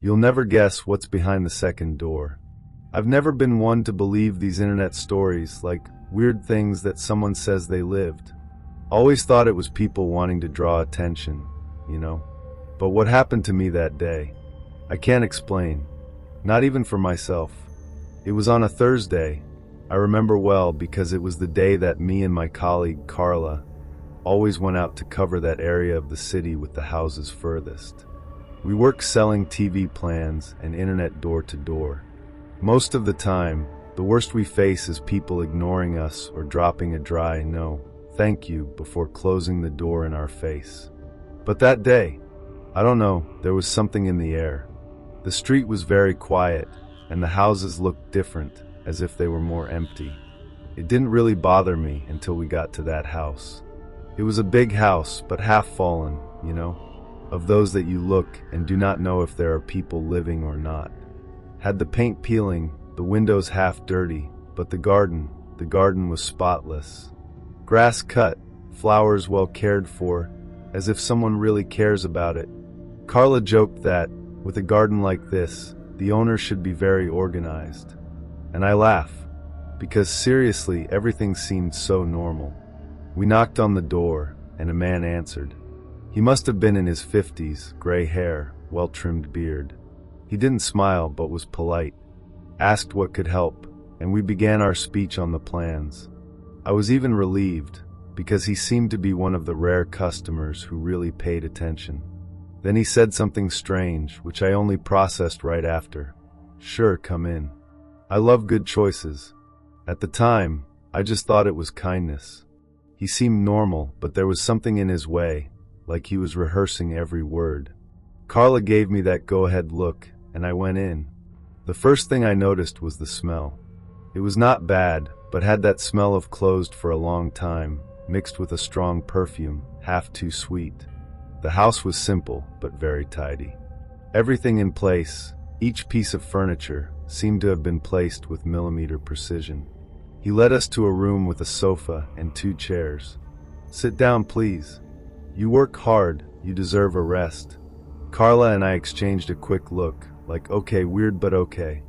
You'll never guess what's behind the second door. I've never been one to believe these internet stories, like weird things that someone says they lived. Always thought it was people wanting to draw attention, you know? But what happened to me that day? I can't explain. Not even for myself. It was on a Thursday. I remember well because it was the day that me and my colleague Carla always went out to cover that area of the city with the houses furthest. We work selling TV plans and internet door to door. Most of the time, the worst we face is people ignoring us or dropping a dry "no, thank you" before closing the door in our face. But that day, I don't know, there was something in the air. The street was very quiet, and the houses looked different, as if they were more empty. It didn't really bother me until we got to that house. It was a big house, but half fallen, you know, of those that you look and do not know if there are people living or not. Had the paint peeling, the windows half dirty, but the garden was spotless. Grass cut, flowers well cared for, as if someone really cares about it. Carla joked that, with a garden like this, the owner should be very organized. And I laugh, because seriously, everything seemed so normal. We knocked on the door, and a man answered. He must have been in his 50s, gray hair, well-trimmed beard. He didn't smile, but was polite, asked what could help, and we began our speech on the plans. I was even relieved, because he seemed to be one of the rare customers who really paid attention. Then he said something strange, which I only processed right after. "Sure, come in. I love good choices." At the time, I just thought it was kindness. He seemed normal, but there was something in his way, like he was rehearsing every word. Carla gave me that go-ahead look, and I went in. The first thing I noticed was the smell. It was not bad, but had that smell of closed for a long time, mixed with a strong perfume, half too sweet. The house was simple, but very tidy. Everything in place, each piece of furniture, seemed to have been placed with millimeter precision. He led us to a room with a sofa and 2 chairs. "Sit down, please. You work hard, you deserve a rest." Carla and I exchanged a quick look, like okay, weird but okay.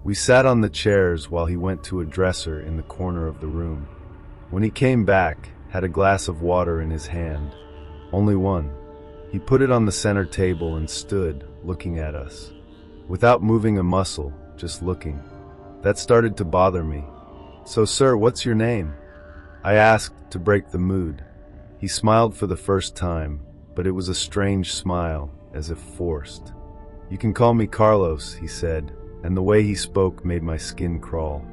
We sat on the chairs while he went to a dresser in the corner of the room. When he came back, had a glass of water in his hand. Only one. He put it on the center table and stood, looking at us. Without moving a muscle, just looking. That started to bother me. "So, sir, what's your name?" I asked, to break the mood. He smiled for the first time, but it was a strange smile, as if forced. "You can call me Carlos," he said, and the way he spoke made my skin crawl.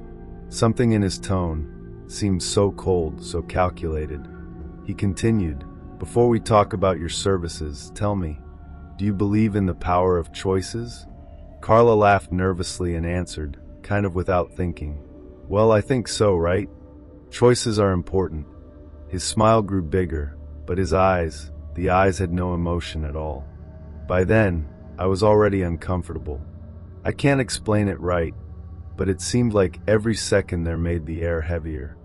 Something in his tone seemed so cold, so calculated. He continued, "Before we talk about your services, tell me, do you believe in the power of choices?" Carla laughed nervously and answered, kind of without thinking, "Well, I think so, right? Choices are important." His smile grew bigger, but the eyes had no emotion at all. By then, I was already uncomfortable. I can't explain it right, but it seemed like every second there made the air heavier.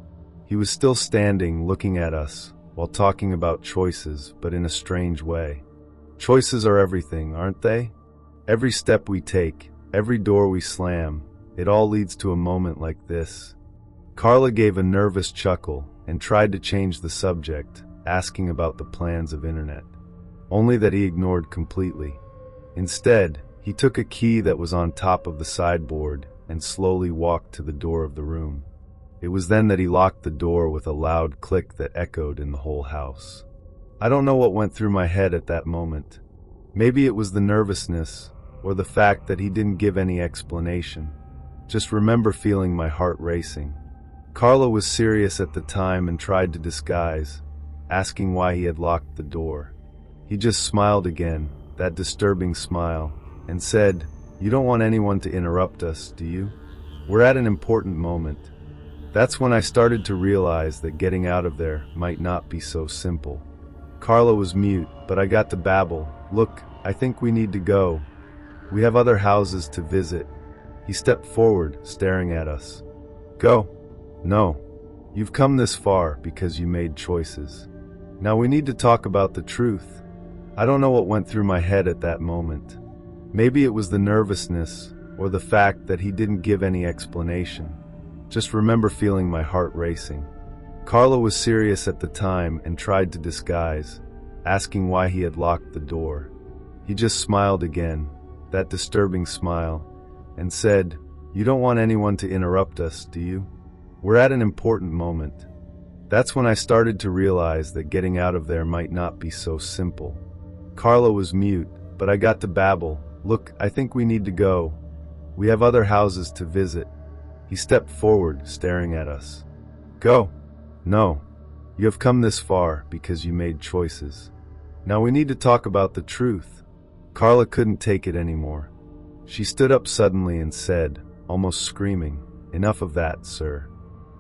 He was still standing, looking at us, while talking about choices, but in a strange way. Choices are everything, aren't they? Every step we take, every door we slam, it all leads to a moment like this. Carla gave a nervous chuckle and tried to change the subject, asking about the plans of internet. Only that he ignored completely. Instead, he took a key that was on top of the sideboard and slowly walked to the door of the room. It was then that he locked the door with a loud click that echoed in the whole house. I don't know what went through my head at that moment. Maybe it was the nervousness, or the fact that he didn't give any explanation. Just remember feeling my heart racing. Carla was serious at the time and tried to disguise, asking why he had locked the door. He just smiled again, that disturbing smile, and said, "You don't want anyone to interrupt us, do you? We're at an important moment." That's when I started to realize that getting out of there might not be so simple. Carla was mute, but I got to babble. "Look, I think we need to go. We have other houses to visit." He stepped forward, staring at us. "Go? No. You've come this far because you made choices. Now we need to talk about the truth." I don't know what went through my head at that moment. Maybe it was the nervousness or the fact that he didn't give any explanation. Just remember feeling my heart racing. Carla was serious at the time and tried to disguise, asking why he had locked the door. He just smiled again, that disturbing smile, and said, "You don't want anyone to interrupt us, do you? We're at an important moment." That's when I started to realize that getting out of there might not be so simple. Carla was mute, but I got to babble. "Look, I think we need to go. We have other houses to visit." He stepped forward, staring at us. "Go? No. You have come this far because you made choices. Now we need to talk about the truth." Carla couldn't take it anymore. She stood up suddenly and said, almost screaming, "Enough of that, sir.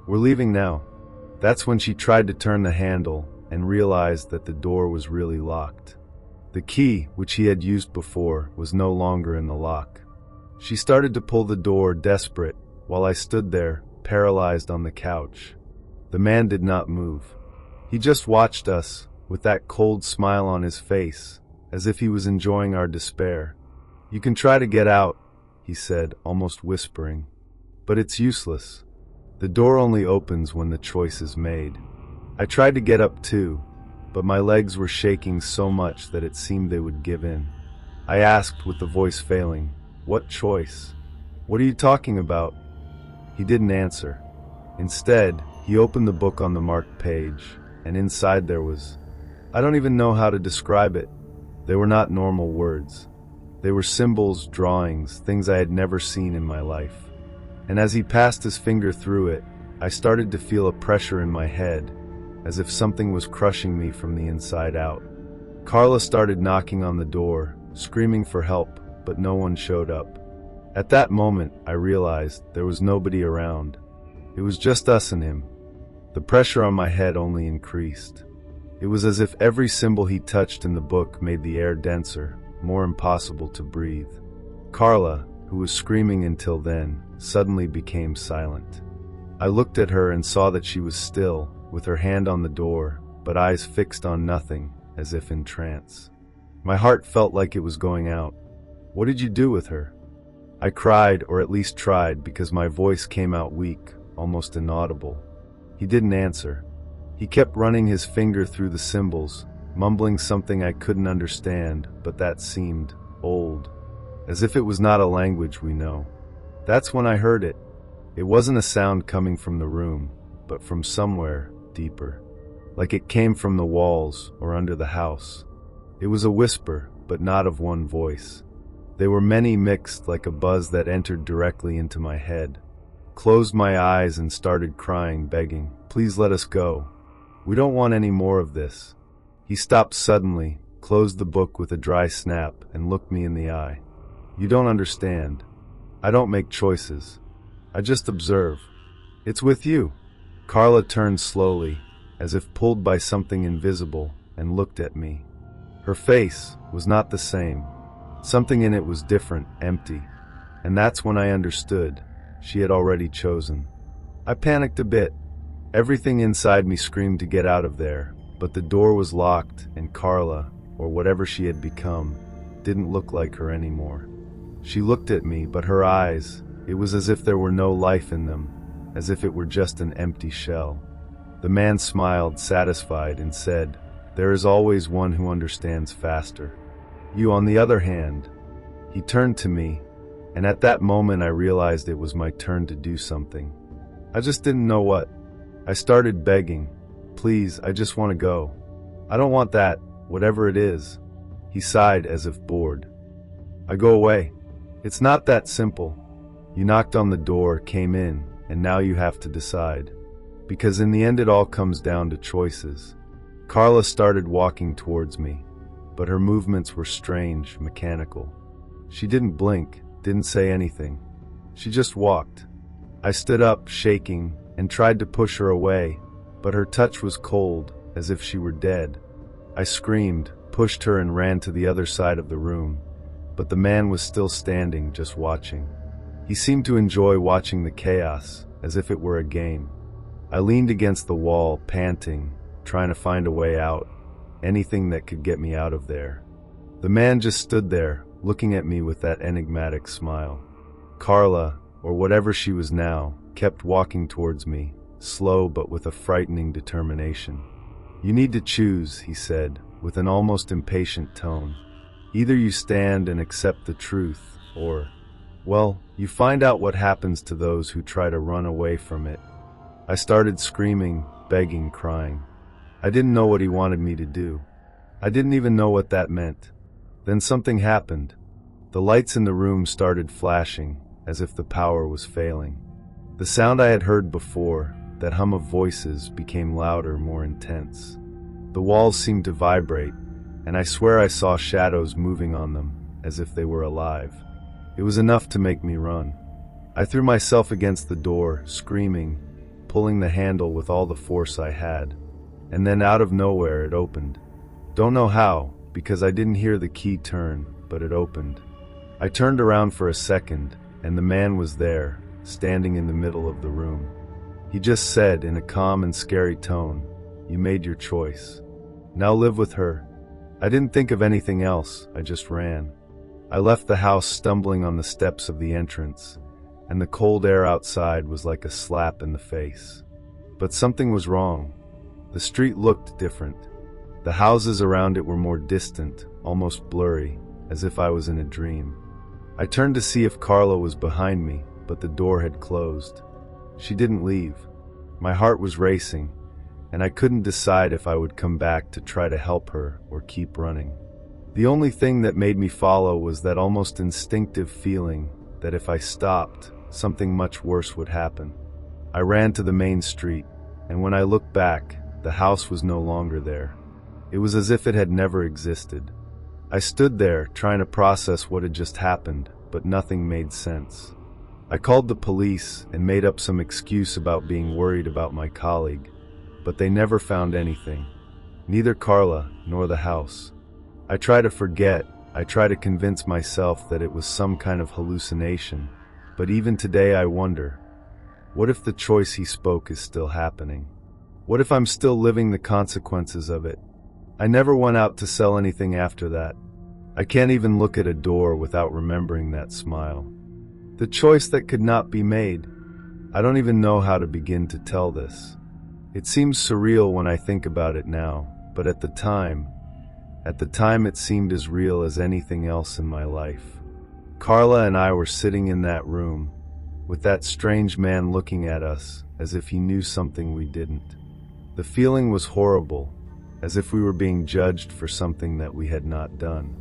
We're leaving now." That's when she tried to turn the handle and realized that the door was really locked. The key, which he had used before, was no longer in the lock. She started to pull the door, desperate, while I stood there, paralyzed on the couch. The man did not move. He just watched us, with that cold smile on his face, as if he was enjoying our despair. "You can try to get out," he said, almost whispering. "But it's useless. The door only opens when the choice is made." I tried to get up too, but my legs were shaking so much that it seemed they would give in. I asked, with the voice failing, "What choice? What are you talking about?" He didn't answer. Instead, he opened the book on the marked page, and inside there was... I don't even know how to describe it. They were not normal words. They were symbols, drawings, things I had never seen in my life. And as he passed his finger through it, I started to feel a pressure in my head, as if something was crushing me from the inside out. Carla started knocking on the door, screaming for help, but no one showed up. At that moment, I realized there was nobody around. It was just us and him. The pressure on my head only increased. It was as if every symbol he touched in the book made the air denser, more impossible to breathe. Carla, who was screaming until then, suddenly became silent. I looked at her and saw that she was still, with her hand on the door, but eyes fixed on nothing, as if in trance. My heart felt like it was going out. "What did you do with her?" I cried, or at least tried, because my voice came out weak, almost inaudible. He didn't answer. He kept running his finger through the symbols, mumbling something I couldn't understand, but that seemed old, as if it was not a language we know. That's when I heard it. It wasn't a sound coming from the room, but from somewhere deeper, like it came from the walls or under the house. It was a whisper, but not of one voice. They were many mixed, like a buzz that entered directly into my head. Closed my eyes and started crying, begging, "Please let us go. We don't want any more of this." He stopped suddenly, closed the book with a dry snap, and looked me in the eye. "You don't understand. I don't make choices. I just observe. It's with you." Carla turned slowly, as if pulled by something invisible, and looked at me. Her face was not the same. Something in it was different, empty. And that's when I understood. She had already chosen. I panicked a bit. Everything inside me screamed to get out of there, but the door was locked, and Carla, or whatever she had become, didn't look like her anymore. She looked at me, but her eyes, it was as if there were no life in them, as if it were just an empty shell. The man smiled, satisfied, and said, "There is always one who understands faster. You, on the other hand." He turned to me, and at that moment I realized it was my turn to do something. I just didn't know what. I started begging, "Please, I just want to go. I don't want that, whatever it is." He sighed as if bored. "I go away. It's not that simple. You knocked on the door, came in, and now you have to decide. Because in the end it all comes down to choices." Carla started walking towards me, but her movements were strange, mechanical. She didn't blink, didn't say anything. She just walked. I stood up, shaking, and tried to push her away, but her touch was cold, as if she were dead. I screamed, pushed her, and ran to the other side of the room. But the man was still standing, just watching. He seemed to enjoy watching the chaos, as if it were a game. I leaned against the wall, panting, trying to find a way out, anything that could get me out of there. The man just stood there, looking at me with that enigmatic smile. Carla, or whatever she was now, kept walking towards me, slow but with a frightening determination. "You need to choose," he said, with an almost impatient tone. "Either you stand and accept the truth, or, well, you find out what happens to those who try to run away from it." I started screaming, begging, crying. I didn't know what he wanted me to do. I didn't even know what that meant. Then something happened. The lights in the room started flashing, as if the power was failing. The sound I had heard before, that hum of voices, became louder, more intense. The walls seemed to vibrate, and I swear I saw shadows moving on them, as if they were alive. It was enough to make me run. I threw myself against the door, screaming, pulling the handle with all the force I had. And then out of nowhere it opened. Don't know how, because I didn't hear the key turn, but it opened. I turned around for a second, and the man was there, standing in the middle of the room. He just said, in a calm and scary tone, "You made your choice. Now live with her." I didn't think of anything else, I just ran. I left the house stumbling on the steps of the entrance, and the cold air outside was like a slap in the face. But something was wrong. The street looked different. The houses around it were more distant, almost blurry, as if I was in a dream. I turned to see if Carla was behind me, but the door had closed. She didn't leave. My heart was racing, and I couldn't decide if I would come back to try to help her or keep running. The only thing that made me follow was that almost instinctive feeling that if I stopped, something much worse would happen. I ran to the main street, and when I looked back, the house was no longer there. It was as if it had never existed. I stood there, trying to process what had just happened, but nothing made sense. I called the police and made up some excuse about being worried about my colleague, but they never found anything. Neither Carla nor the house. I try to forget, I try to convince myself that it was some kind of hallucination, but even today I wonder, what if the choice he spoke is still happening? What if I'm still living the consequences of it? I never went out to sell anything after that. I can't even look at a door without remembering that smile. The choice that could not be made. I don't even know how to begin to tell this. It seems surreal when I think about it now, but at the time it seemed as real as anything else in my life. Carla and I were sitting in that room, with that strange man looking at us as if he knew something we didn't. The feeling was horrible, as if we were being judged for something that we had not done.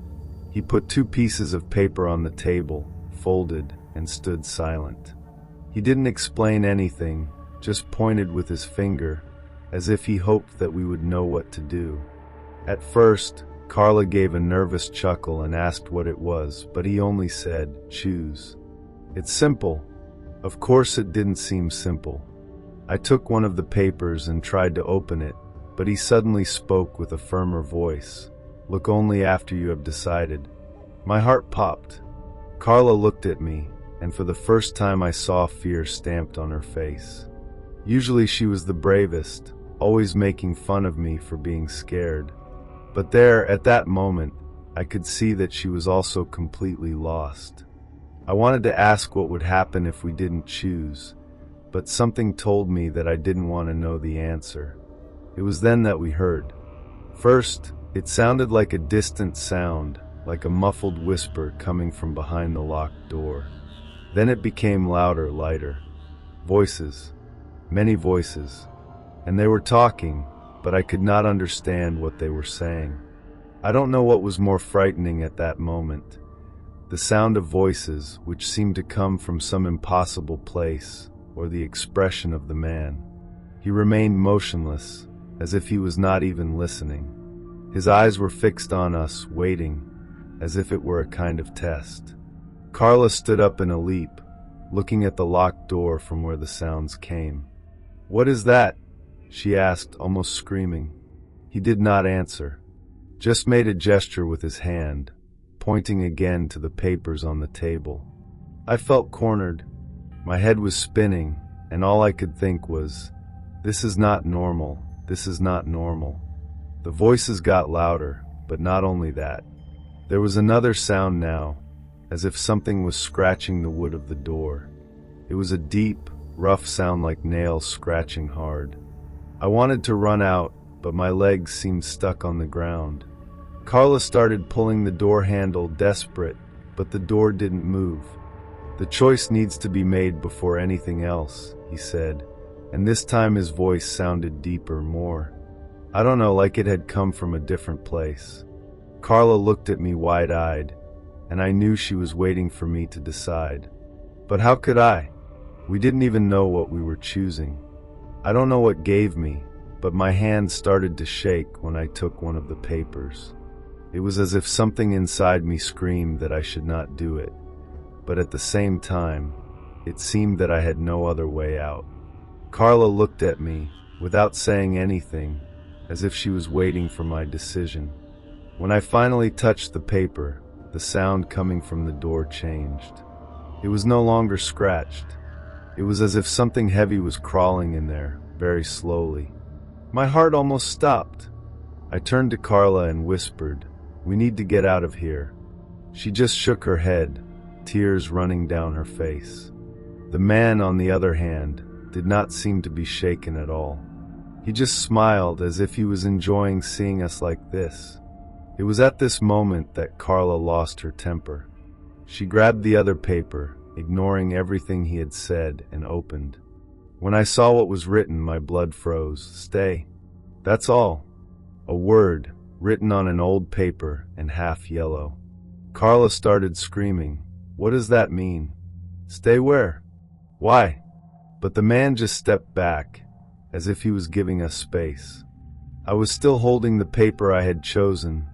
He put 2 pieces of paper on the table, folded, and stood silent. He didn't explain anything, just pointed with his finger, as if he hoped that we would know what to do. At first, Carla gave a nervous chuckle and asked what it was, but he only said, "Choose." It's simple. Of course it didn't seem simple. I took one of the papers and tried to open it, but he suddenly spoke with a firmer voice. "Look only after you have decided." My heart popped. Carla looked at me, and for the first time I saw fear stamped on her face. Usually she was the bravest, always making fun of me for being scared. But there, at that moment, I could see that she was also completely lost. I wanted to ask what would happen if we didn't choose, but something told me that I didn't want to know the answer. It was then that we heard. First, it sounded like a distant sound, like a muffled whisper coming from behind the locked door. Then it became louder, lighter. Voices. Many voices. And they were talking, but I could not understand what they were saying. I don't know what was more frightening at that moment. The sound of voices, which seemed to come from some impossible place, or the expression of the man. He remained motionless, as if he was not even listening. His eyes were fixed on us, waiting, as if it were a kind of test. Carla stood up in a leap, looking at the locked door from where the sounds came. "What is that?" she asked, almost screaming. He did not answer, just made a gesture with his hand, pointing again to the papers on the table. I felt cornered. My head was spinning, and all I could think was, "This is not normal. This is not normal." The voices got louder, but not only that. There was another sound now, as if something was scratching the wood of the door. It was a deep, rough sound like nails scratching hard. I wanted to run out, but my legs seemed stuck on the ground. Carla started pulling the door handle, desperate, but the door didn't move. "The choice needs to be made before anything else," he said, and this time his voice sounded deeper, more, I don't know, like it had come from a different place. Carla looked at me wide-eyed, and I knew she was waiting for me to decide. But how could I? We didn't even know what we were choosing. I don't know what gave me, but my hand started to shake when I took one of the papers. It was as if something inside me screamed that I should not do it, but at the same time, it seemed that I had no other way out. Carla looked at me, without saying anything, as if she was waiting for my decision. When I finally touched the paper, the sound coming from the door changed. It was no longer scratched. It was as if something heavy was crawling in there, very slowly. My heart almost stopped. I turned to Carla and whispered, "We need to get out of here." She just shook her head, tears running down her face. The man, on the other hand, did not seem to be shaken at all. He just smiled as if he was enjoying seeing us like this. It was at this moment that Carla lost her temper. She grabbed the other paper, ignoring everything he had said, and opened. When I saw what was written, my blood froze. "Stay." That's all. A word, written on an old paper and half yellow. Carla started screaming. "What does that mean?" "Stay where?" "Why?" But the man just stepped back, as if he was giving us space. I was still holding the paper I had chosen,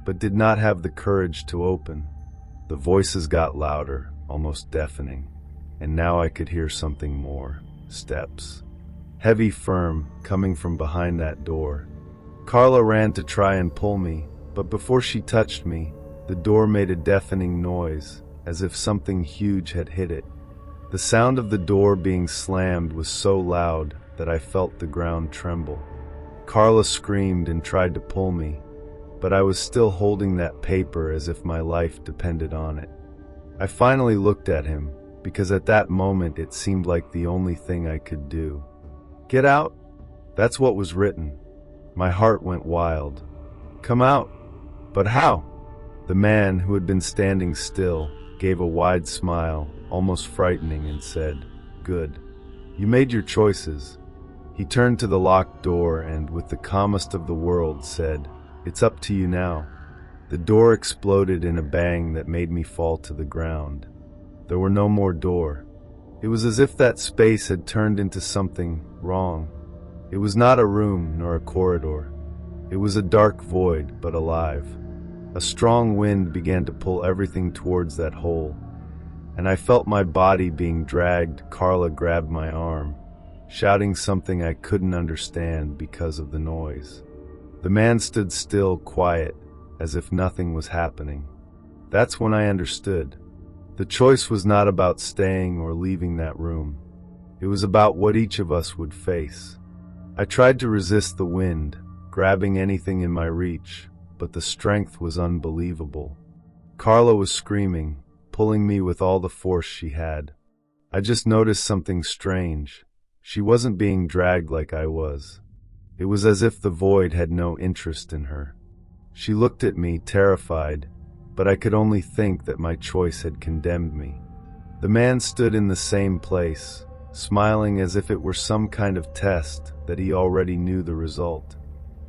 but did not have the courage to open. The voices got louder, almost deafening, and now I could hear something more. Steps. Heavy, firm, coming from behind that door. Carla ran to try and pull me, but before she touched me, the door made a deafening noise, as if something huge had hit it. The sound of the door being slammed was so loud that I felt the ground tremble. Carla screamed and tried to pull me, but I was still holding that paper as if my life depended on it. I finally looked at him, because at that moment it seemed like the only thing I could do. "Get out?" That's what was written. My heart went wild. "Come out." But how? The man, who had been standing still, gave a wide smile, almost frightening, and said, "Good. You made your choices." He turned to the locked door and, with the calmest of the world, said, "It's up to you now." The door exploded in a bang that made me fall to the ground. There were no more door. It was as if that space had turned into something wrong. It was not a room nor a corridor. It was a dark void, but alive. A strong wind began to pull everything towards that hole, and I felt my body being dragged. Carla grabbed my arm, shouting something I couldn't understand because of the noise. The man stood still, quiet, as if nothing was happening. That's when I understood. The choice was not about staying or leaving that room. It was about what each of us would face. I tried to resist the wind, grabbing anything in my reach, but the strength was unbelievable. Carla was screaming, pulling me with all the force she had. I just noticed something strange. She wasn't being dragged like I was. It was as if the void had no interest in her. She looked at me, terrified, but I could only think that my choice had condemned me. The man stood in the same place, smiling as if it were some kind of test that he already knew the result.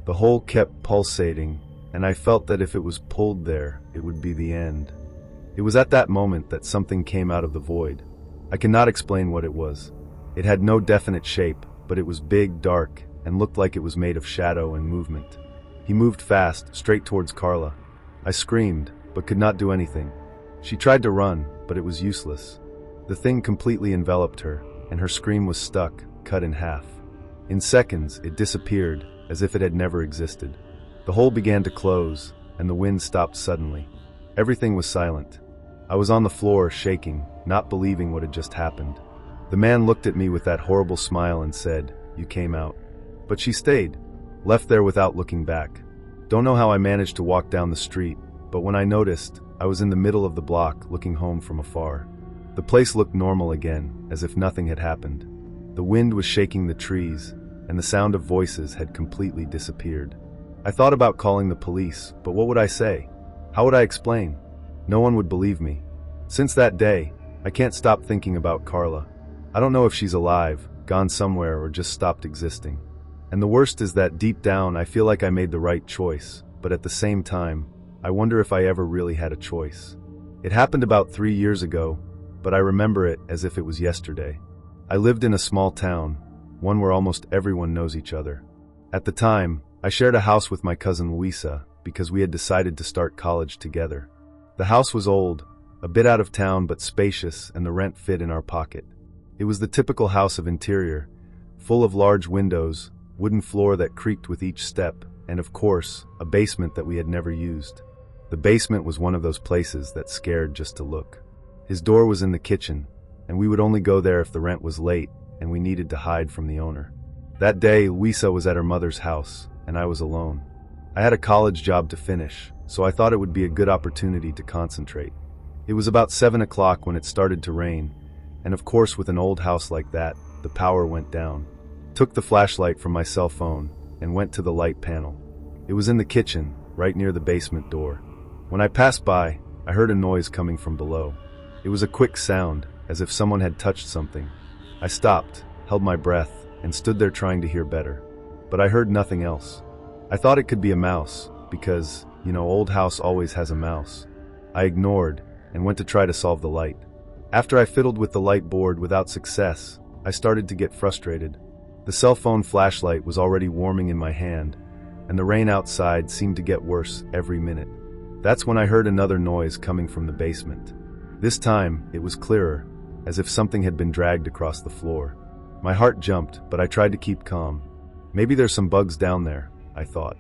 The hole kept pulsating, and I felt that if it was pulled there, it would be the end. It was at that moment that something came out of the void. I cannot explain what it was. It had no definite shape, but it was big, dark, and looked like it was made of shadow and movement. He moved fast, straight towards Carla. I screamed, but could not do anything. She tried to run, but it was useless. The thing completely enveloped her, and her scream was stuck, cut in half. In seconds, it disappeared, as if it had never existed. The hole began to close, and the wind stopped suddenly. Everything was silent. I was on the floor, shaking, not believing what had just happened. The man looked at me with that horrible smile and said, "You came out." But she stayed, left there without looking back. Don't know how I managed to walk down the street, but when I noticed, I was in the middle of the block looking home from afar. The place looked normal again, as if nothing had happened. The wind was shaking the trees, and the sound of voices had completely disappeared. I thought about calling the police, but what would I say? How would I explain? No one would believe me. Since that day, I can't stop thinking about Carla. I don't know if she's alive, gone somewhere, or just stopped existing. And the worst is that deep down I feel like I made the right choice, but at the same time, I wonder if I ever really had a choice. It happened about 3 years ago, but I remember it as if it was yesterday. I lived in a small town, one where almost everyone knows each other. At the time, I shared a house with my cousin Luisa because we had decided to start college together. The house was old, a bit out of town but spacious, and the rent fit in our pocket. It was the typical house of interior, full of large windows, wooden floor that creaked with each step, and of course, a basement that we had never used. The basement was one of those places that scared just to look. His door was in the kitchen, and we would only go there if the rent was late and we needed to hide from the owner. That day, Luisa was at her mother's house, and I was alone. I had a college job to finish, so I thought it would be a good opportunity to concentrate. It was about 7 o'clock when it started to rain, and of course with an old house like that, the power went down. Took the flashlight from my cell phone and went to the light panel. It was in the kitchen, right near the basement door. When I passed by, I heard a noise coming from below. It was a quick sound, as if someone had touched something. I stopped, held my breath, and stood there trying to hear better. But I heard nothing else. I thought it could be a mouse, because, old house always has a mouse. I ignored, and went to try to solve the light. After I fiddled with the light board without success, I started to get frustrated. The cell phone flashlight was already warming in my hand, and the rain outside seemed to get worse every minute. That's when I heard another noise coming from the basement. This time, it was clearer, as if something had been dragged across the floor. My heart jumped, but I tried to keep calm. Maybe there's some bugs down there, I thought.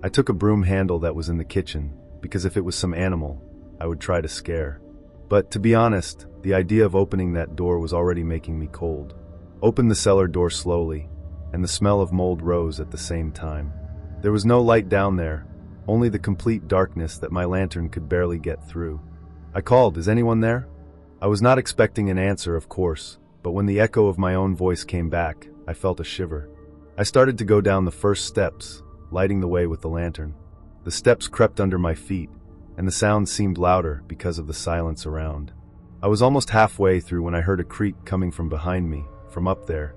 I took a broom handle that was in the kitchen, because if it was some animal, I would try to scare. But to be honest, the idea of opening that door was already making me cold. Opened the cellar door slowly, and the smell of mold rose at the same time. There was no light down there, only the complete darkness that my lantern could barely get through. I called, "Is anyone there?" I was not expecting an answer, of course, but when the echo of my own voice came back, I felt a shiver. I started to go down the first steps, lighting the way with the lantern. The steps crept under my feet, and the sound seemed louder because of the silence around. I was almost halfway through when I heard a creak coming from behind me, from up there,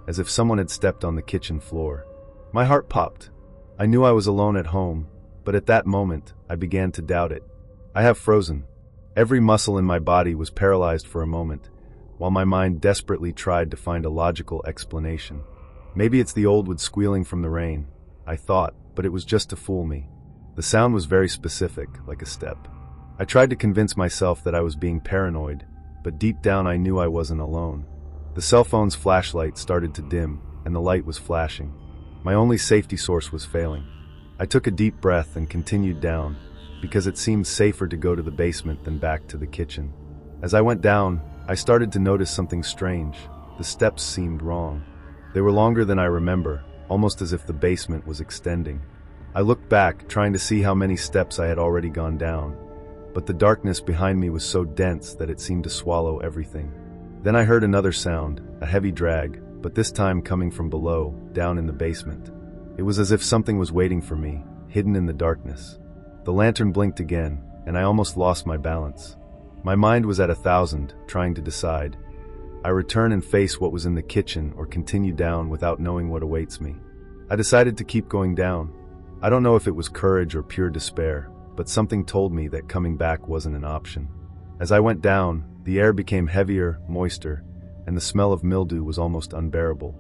as if someone had stepped on the kitchen floor. My heart popped. I knew I was alone at home, but at that moment, I began to doubt it. I have frozen. Every muscle in my body was paralyzed for a moment, while my mind desperately tried to find a logical explanation. Maybe it's the old wood squealing from the rain, I thought, but it was just to fool me. The sound was very specific, like a step. I tried to convince myself that I was being paranoid, but deep down I knew I wasn't alone. The cell phone's flashlight started to dim, and the light was flashing. My only safety source was failing. I took a deep breath and continued down, because it seemed safer to go to the basement than back to the kitchen. As I went down, I started to notice something strange. The steps seemed wrong. They were longer than I remember, almost as if the basement was extending. I looked back, trying to see how many steps I had already gone down, but the darkness behind me was so dense that it seemed to swallow everything. Then I heard another sound, a heavy drag, but this time coming from below, down in the basement. It was as if something was waiting for me, hidden in the darkness. The lantern blinked again, and I almost lost my balance. My mind was at 1,000, trying to decide. I return and face what was in the kitchen or continue down without knowing what awaits me. I decided to keep going down. I don't know if it was courage or pure despair, but something told me that coming back wasn't an option. As I went down, the air became heavier, moister, and the smell of mildew was almost unbearable.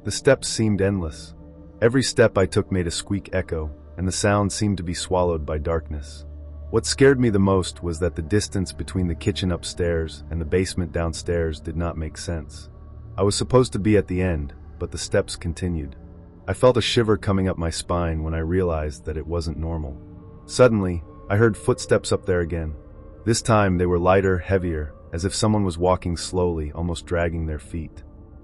The steps seemed endless. Every step I took made a squeak echo, and the sound seemed to be swallowed by darkness. What scared me the most was that the distance between the kitchen upstairs and the basement downstairs did not make sense. I was supposed to be at the end, but the steps continued. I felt a shiver coming up my spine when I realized that it wasn't normal. Suddenly, I heard footsteps up there again. This time they were lighter, heavier, as if someone was walking slowly, almost dragging their feet.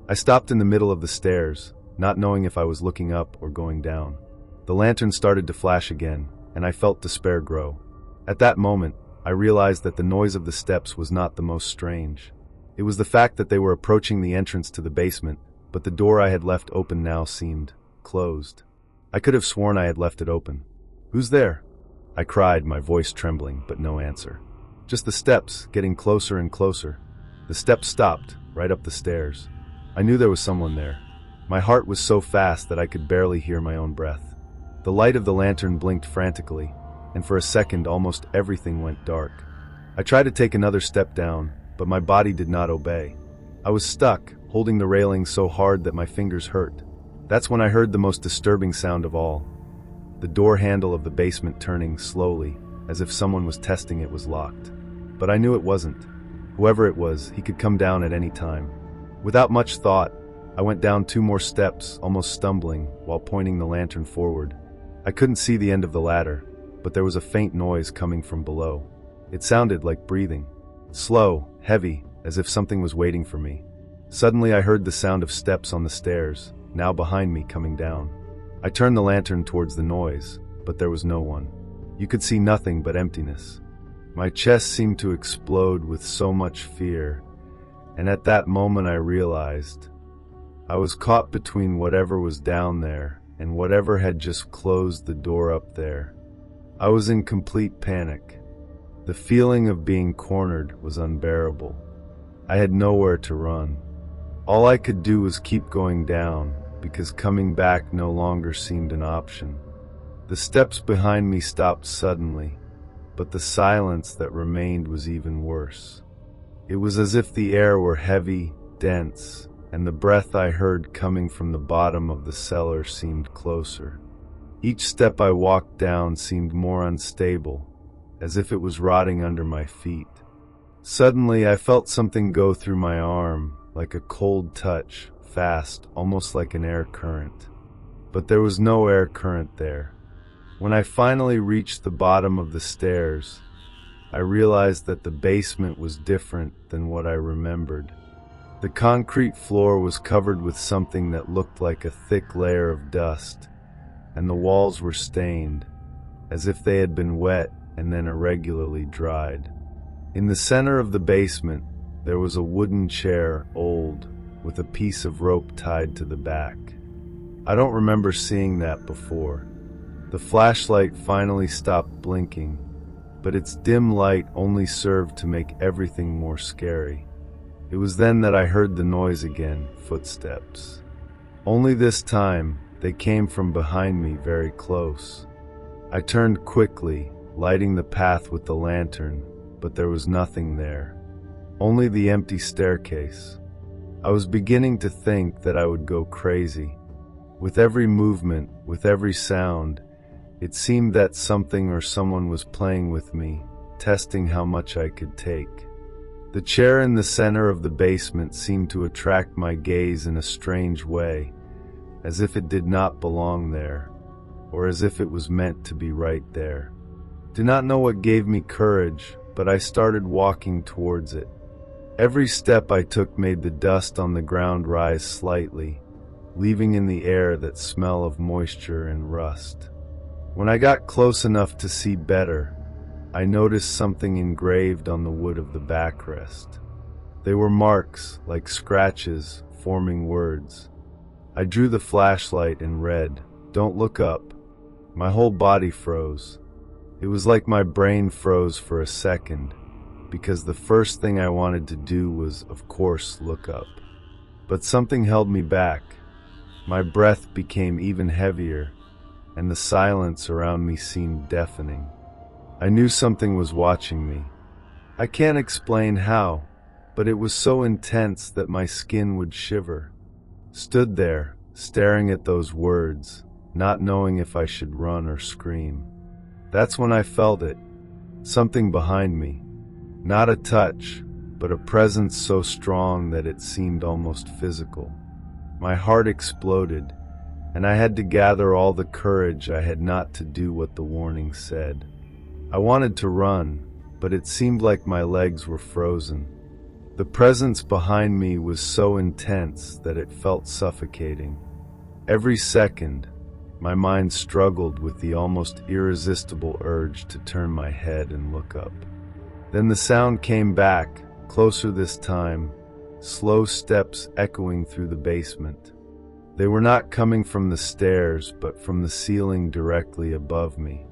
I stopped in the middle of the stairs, not knowing if I was looking up or going down. The lantern started to flash again, and I felt despair grow. At that moment, I realized that the noise of the steps was not the most strange. It was the fact that they were approaching the entrance to the basement, but the door I had left open now seemed closed. I could have sworn I had left it open. "Who's there?" I cried, my voice trembling, but no answer. Just the steps, getting closer and closer. The steps stopped, right up the stairs. I knew there was someone there. My heart was so fast that I could barely hear my own breath. The light of the lantern blinked frantically, and for a second almost everything went dark. I tried to take another step down, but my body did not obey. I was stuck, holding the railing so hard that my fingers hurt. That's when I heard the most disturbing sound of all. The door handle of the basement turning slowly, as if someone was testing it was locked. But I knew it wasn't. Whoever it was, he could come down at any time. Without much thought, I went down 2 more steps, almost stumbling, while pointing the lantern forward. I couldn't see the end of the ladder, but there was a faint noise coming from below. It sounded like breathing. Slow, heavy, as if something was waiting for me. Suddenly I heard the sound of steps on the stairs, now behind me coming down. I turned the lantern towards the noise, but there was no one. You could see nothing but emptiness. My chest seemed to explode with so much fear, and at that moment I realized I was caught between whatever was down there and whatever had just closed the door up there. I was in complete panic. The feeling of being cornered was unbearable. I had nowhere to run. All I could do was keep going down, because coming back no longer seemed an option. The steps behind me stopped suddenly, but the silence that remained was even worse. It was as if the air were heavy, dense, and the breath I heard coming from the bottom of the cellar seemed closer. Each step I walked down seemed more unstable, as if it was rotting under my feet. Suddenly I felt something go through my arm, like a cold touch, fast, almost like an air current. But there was no air current there. When I finally reached the bottom of the stairs, I realized that the basement was different than what I remembered. The concrete floor was covered with something that looked like a thick layer of dust, and the walls were stained, as if they had been wet and then irregularly dried. In the center of the basement, there was a wooden chair, old, with a piece of rope tied to the back. I don't remember seeing that before. The flashlight finally stopped blinking, but its dim light only served to make everything more scary. It was then that I heard the noise again, footsteps. Only this time, they came from behind me very close. I turned quickly, lighting the path with the lantern, but there was nothing there. Only the empty staircase. I was beginning to think that I would go crazy. With every movement, with every sound, it seemed that something or someone was playing with me, testing how much I could take. The chair in the center of the basement seemed to attract my gaze in a strange way, as if it did not belong there, or as if it was meant to be right there. Do not know what gave me courage, but I started walking towards it. Every step I took made the dust on the ground rise slightly, leaving in the air that smell of moisture and rust. When I got close enough to see better, I noticed something engraved on the wood of the backrest. They were marks, like scratches, forming words. I drew the flashlight and read, "Don't look up." My whole body froze. It was like my brain froze for a second, because the first thing I wanted to do was, of course, look up. But something held me back. My breath became even heavier, and the silence around me seemed deafening. I knew something was watching me. I can't explain how, but it was so intense that my skin would shiver. Stood there, staring at those words, not knowing if I should run or scream. That's when I felt it. Something behind me. Not a touch, but a presence so strong that it seemed almost physical. My heart exploded, and I had to gather all the courage I had not to do what the warning said. I wanted to run, but it seemed like my legs were frozen. The presence behind me was so intense that it felt suffocating. Every second, My mind struggled with the almost irresistible urge to turn my head and look up. Then the sound came back, closer this time, slow steps echoing through the basement. They were not coming from the stairs, but from the ceiling directly above me.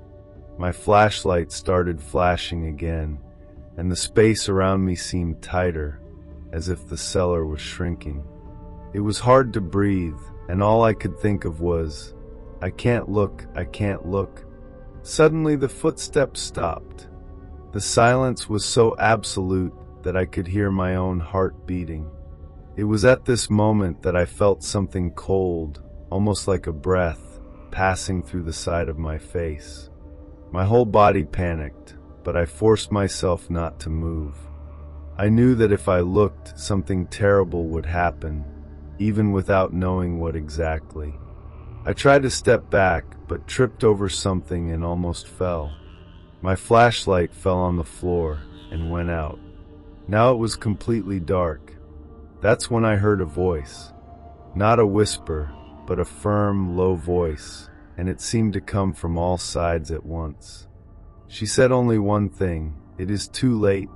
My flashlight started flashing again, and the space around me seemed tighter, as if the cellar was shrinking. It was hard to breathe, and all I could think of was, I can't look, I can't look. Suddenly the footsteps stopped. The silence was so absolute that I could hear my own heart beating. It was at this moment that I felt something cold, almost like a breath, passing through the side of my face. My whole body panicked, but I forced myself not to move. I knew that if I looked, something terrible would happen, even without knowing what exactly. I tried to step back, but tripped over something and almost fell. My flashlight fell on the floor and went out. Now it was completely dark. That's when I heard a voice. Not a whisper, but a firm, low voice, and it seemed to come from all sides at once. She said only one thing, "It is too late."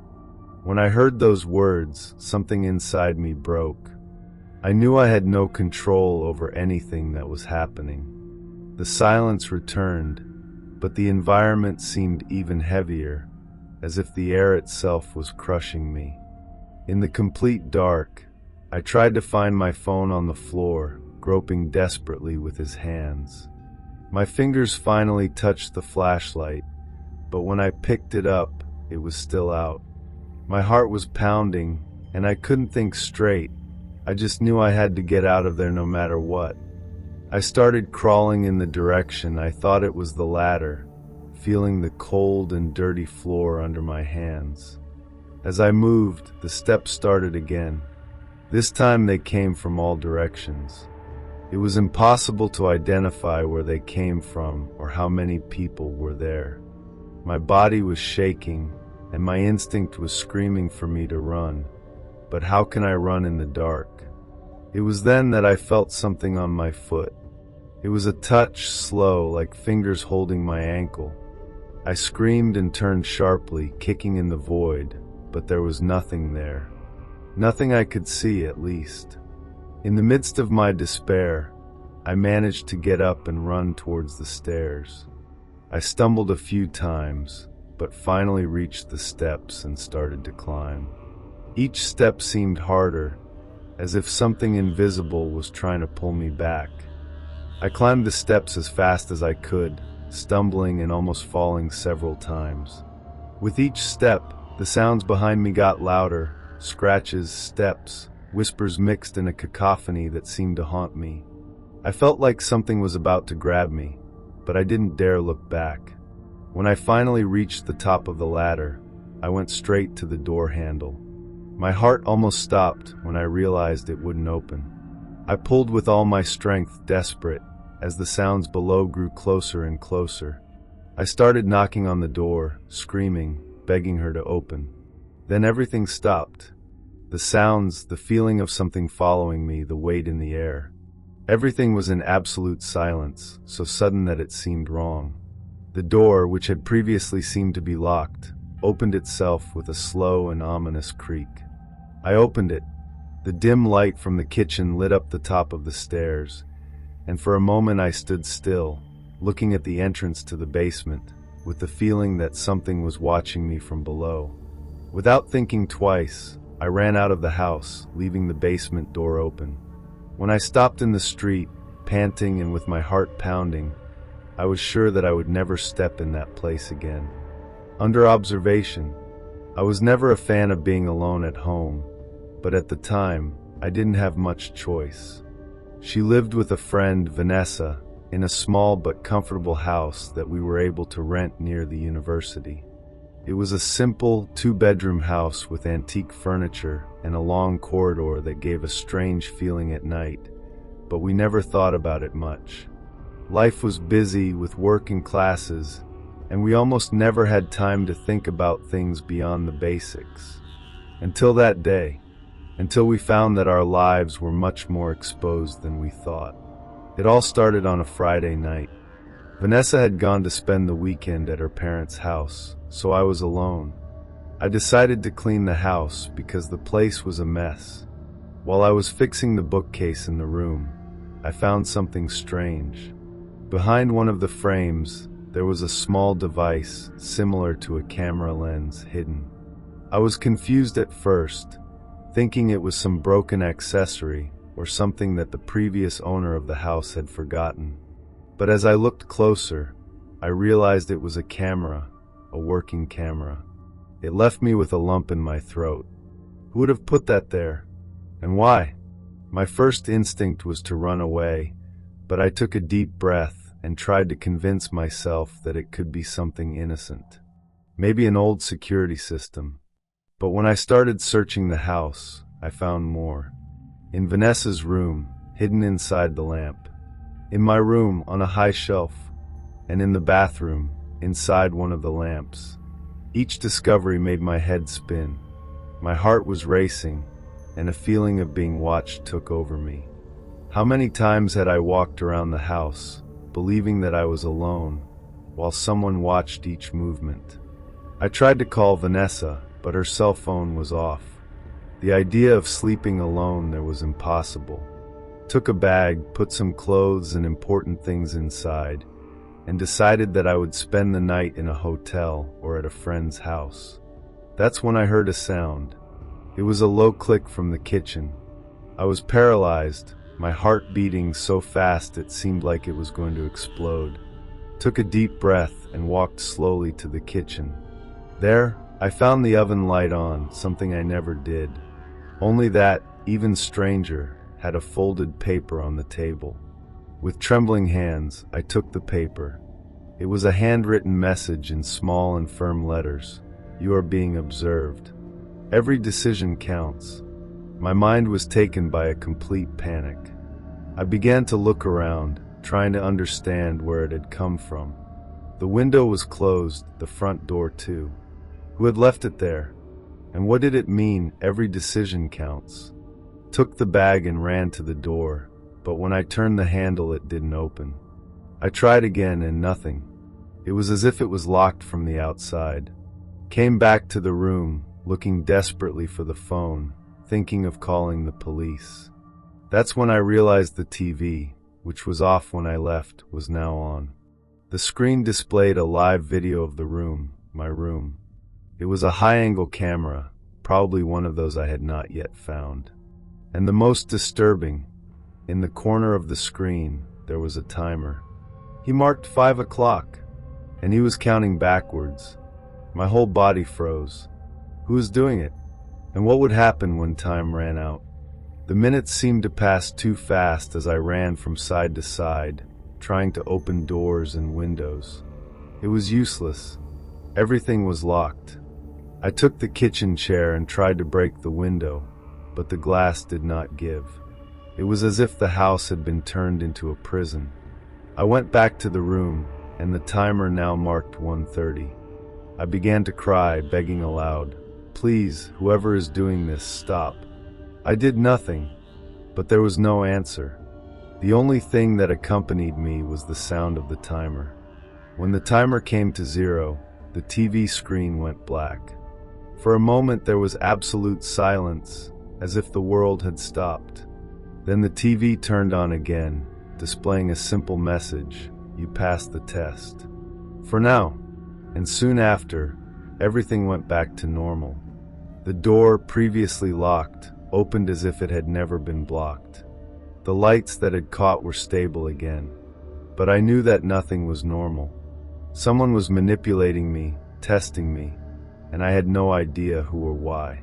When I heard those words, something inside me broke. I knew I had no control over anything that was happening. The silence returned, but the environment seemed even heavier, as if the air itself was crushing me. In the complete dark, I tried to find my phone on the floor, groping desperately with his hands. My fingers finally touched the flashlight, but when I picked it up, it was still out. My heart was pounding, and I couldn't think straight. I just knew I had to get out of there no matter what. I started crawling in the direction I thought it was the ladder, feeling the cold and dirty floor under my hands. As I moved, the steps started again. This time they came from all directions. It was impossible to identify where they came from or how many people were there. My body was shaking, and my instinct was screaming for me to run. But how can I run in the dark? It was then that I felt something on my foot. It was a touch, slow, like fingers holding my ankle. I screamed and turned sharply, kicking in the void, but there was nothing there. Nothing I could see, at least. In the midst of my despair, I managed to get up and run towards the stairs. I stumbled a few times, but finally reached the steps and started to climb. Each step seemed harder, as if something invisible was trying to pull me back. I climbed the steps as fast as I could, stumbling and almost falling several times. With each step, the sounds behind me got louder, scratches, steps, whispers mixed in a cacophony that seemed to haunt me. I felt like something was about to grab me, but I didn't dare look back. When I finally reached the top of the ladder, I went straight to the door handle. My heart almost stopped when I realized it wouldn't open. I pulled with all my strength, desperate, as the sounds below grew closer and closer. I started knocking on the door, screaming, begging her to open. Then everything stopped. The sounds, the feeling of something following me, the weight in the air. Everything was in absolute silence, so sudden that it seemed wrong. The door, which had previously seemed to be locked, opened itself with a slow and ominous creak. I opened it. The dim light from the kitchen lit up the top of the stairs, and for a moment I stood still, looking at the entrance to the basement, with the feeling that something was watching me from below. Without thinking twice, I ran out of the house, leaving the basement door open. When I stopped in the street, panting and with my heart pounding, I was sure that I would never step in that place again. Under observation, I was never a fan of being alone at home, but at the time, I didn't have much choice. She lived with a friend, Vanessa, in a small but comfortable house that we were able to rent near the university. It was a simple, two-bedroom house with antique furniture and a long corridor that gave a strange feeling at night, but we never thought about it much. Life was busy with work and classes, and we almost never had time to think about things beyond the basics. Until that day, until we found that our lives were much more exposed than we thought. It all started on a Friday night. Vanessa had gone to spend the weekend at her parents' house, so I was alone. I decided to clean the house because the place was a mess. While I was fixing the bookcase in the room, I found something strange. Behind one of the frames, there was a small device similar to a camera lens hidden. I was confused at first, thinking it was some broken accessory or something that the previous owner of the house had forgotten. But as I looked closer, I realized it was a camera, a working camera. It left me with a lump in my throat. Who would have put that there? And why? My first instinct was to run away, but I took a deep breath and tried to convince myself that it could be something innocent. Maybe an old security system. But when I started searching the house, I found more. In Vanessa's room, hidden inside the lamp. In my room, on a high shelf. And in the bathroom, inside one of the lamps. Each discovery made my head spin. My heart was racing, and a feeling of being watched took over me. How many times had I walked around the house, believing that I was alone, while someone watched each movement? I tried to call Vanessa, but her cell phone was off. The idea of sleeping alone there was impossible. Took a bag, put some clothes and important things inside, and decided that I would spend the night in a hotel or at a friend's house. That's when I heard a sound. It was a low click from the kitchen. I was paralyzed, my heart beating so fast it seemed like it was going to explode. Took a deep breath and walked slowly to the kitchen. There, I found the oven light on, something I never did. Only that, even stranger, had a folded paper on the table. With trembling hands, I took the paper. It was a handwritten message in small and firm letters. You are being observed. Every decision counts. My mind was taken by a complete panic. I began to look around, trying to understand where it had come from. The window was closed, the front door too. Who had left it there? And what did it mean, every decision counts? Took the bag and ran to the door, but when I turned the handle it didn't open. I tried again and nothing. It was as if it was locked from the outside. Came back to the room, looking desperately for the phone, thinking of calling the police. That's when I realized the TV, which was off when I left, was now on. The screen displayed a live video of the room, my room. It was a high-angle camera, probably one of those I had not yet found. And the most disturbing, in the corner of the screen, there was a timer. He marked 5 o'clock, and he was counting backwards. My whole body froze. Who was doing it? And what would happen when time ran out? The minutes seemed to pass too fast as I ran from side to side, trying to open doors and windows. It was useless. Everything was locked. I took the kitchen chair and tried to break the window, but the glass did not give. It was as if the house had been turned into a prison. I went back to the room, and the timer now marked 1:30. I began to cry, begging aloud, "Please, whoever is doing this, stop." I did nothing, but there was no answer. The only thing that accompanied me was the sound of the timer. When the timer came to 0, the TV screen went black. For a moment there was absolute silence, as if the world had stopped. Then the TV turned on again, displaying a simple message: you passed the test. For now. And soon after, everything went back to normal. The door, previously locked, opened as if it had never been blocked. The lights that had caught were stable again. But I knew that nothing was normal. Someone was manipulating me, testing me, and I had no idea who or why.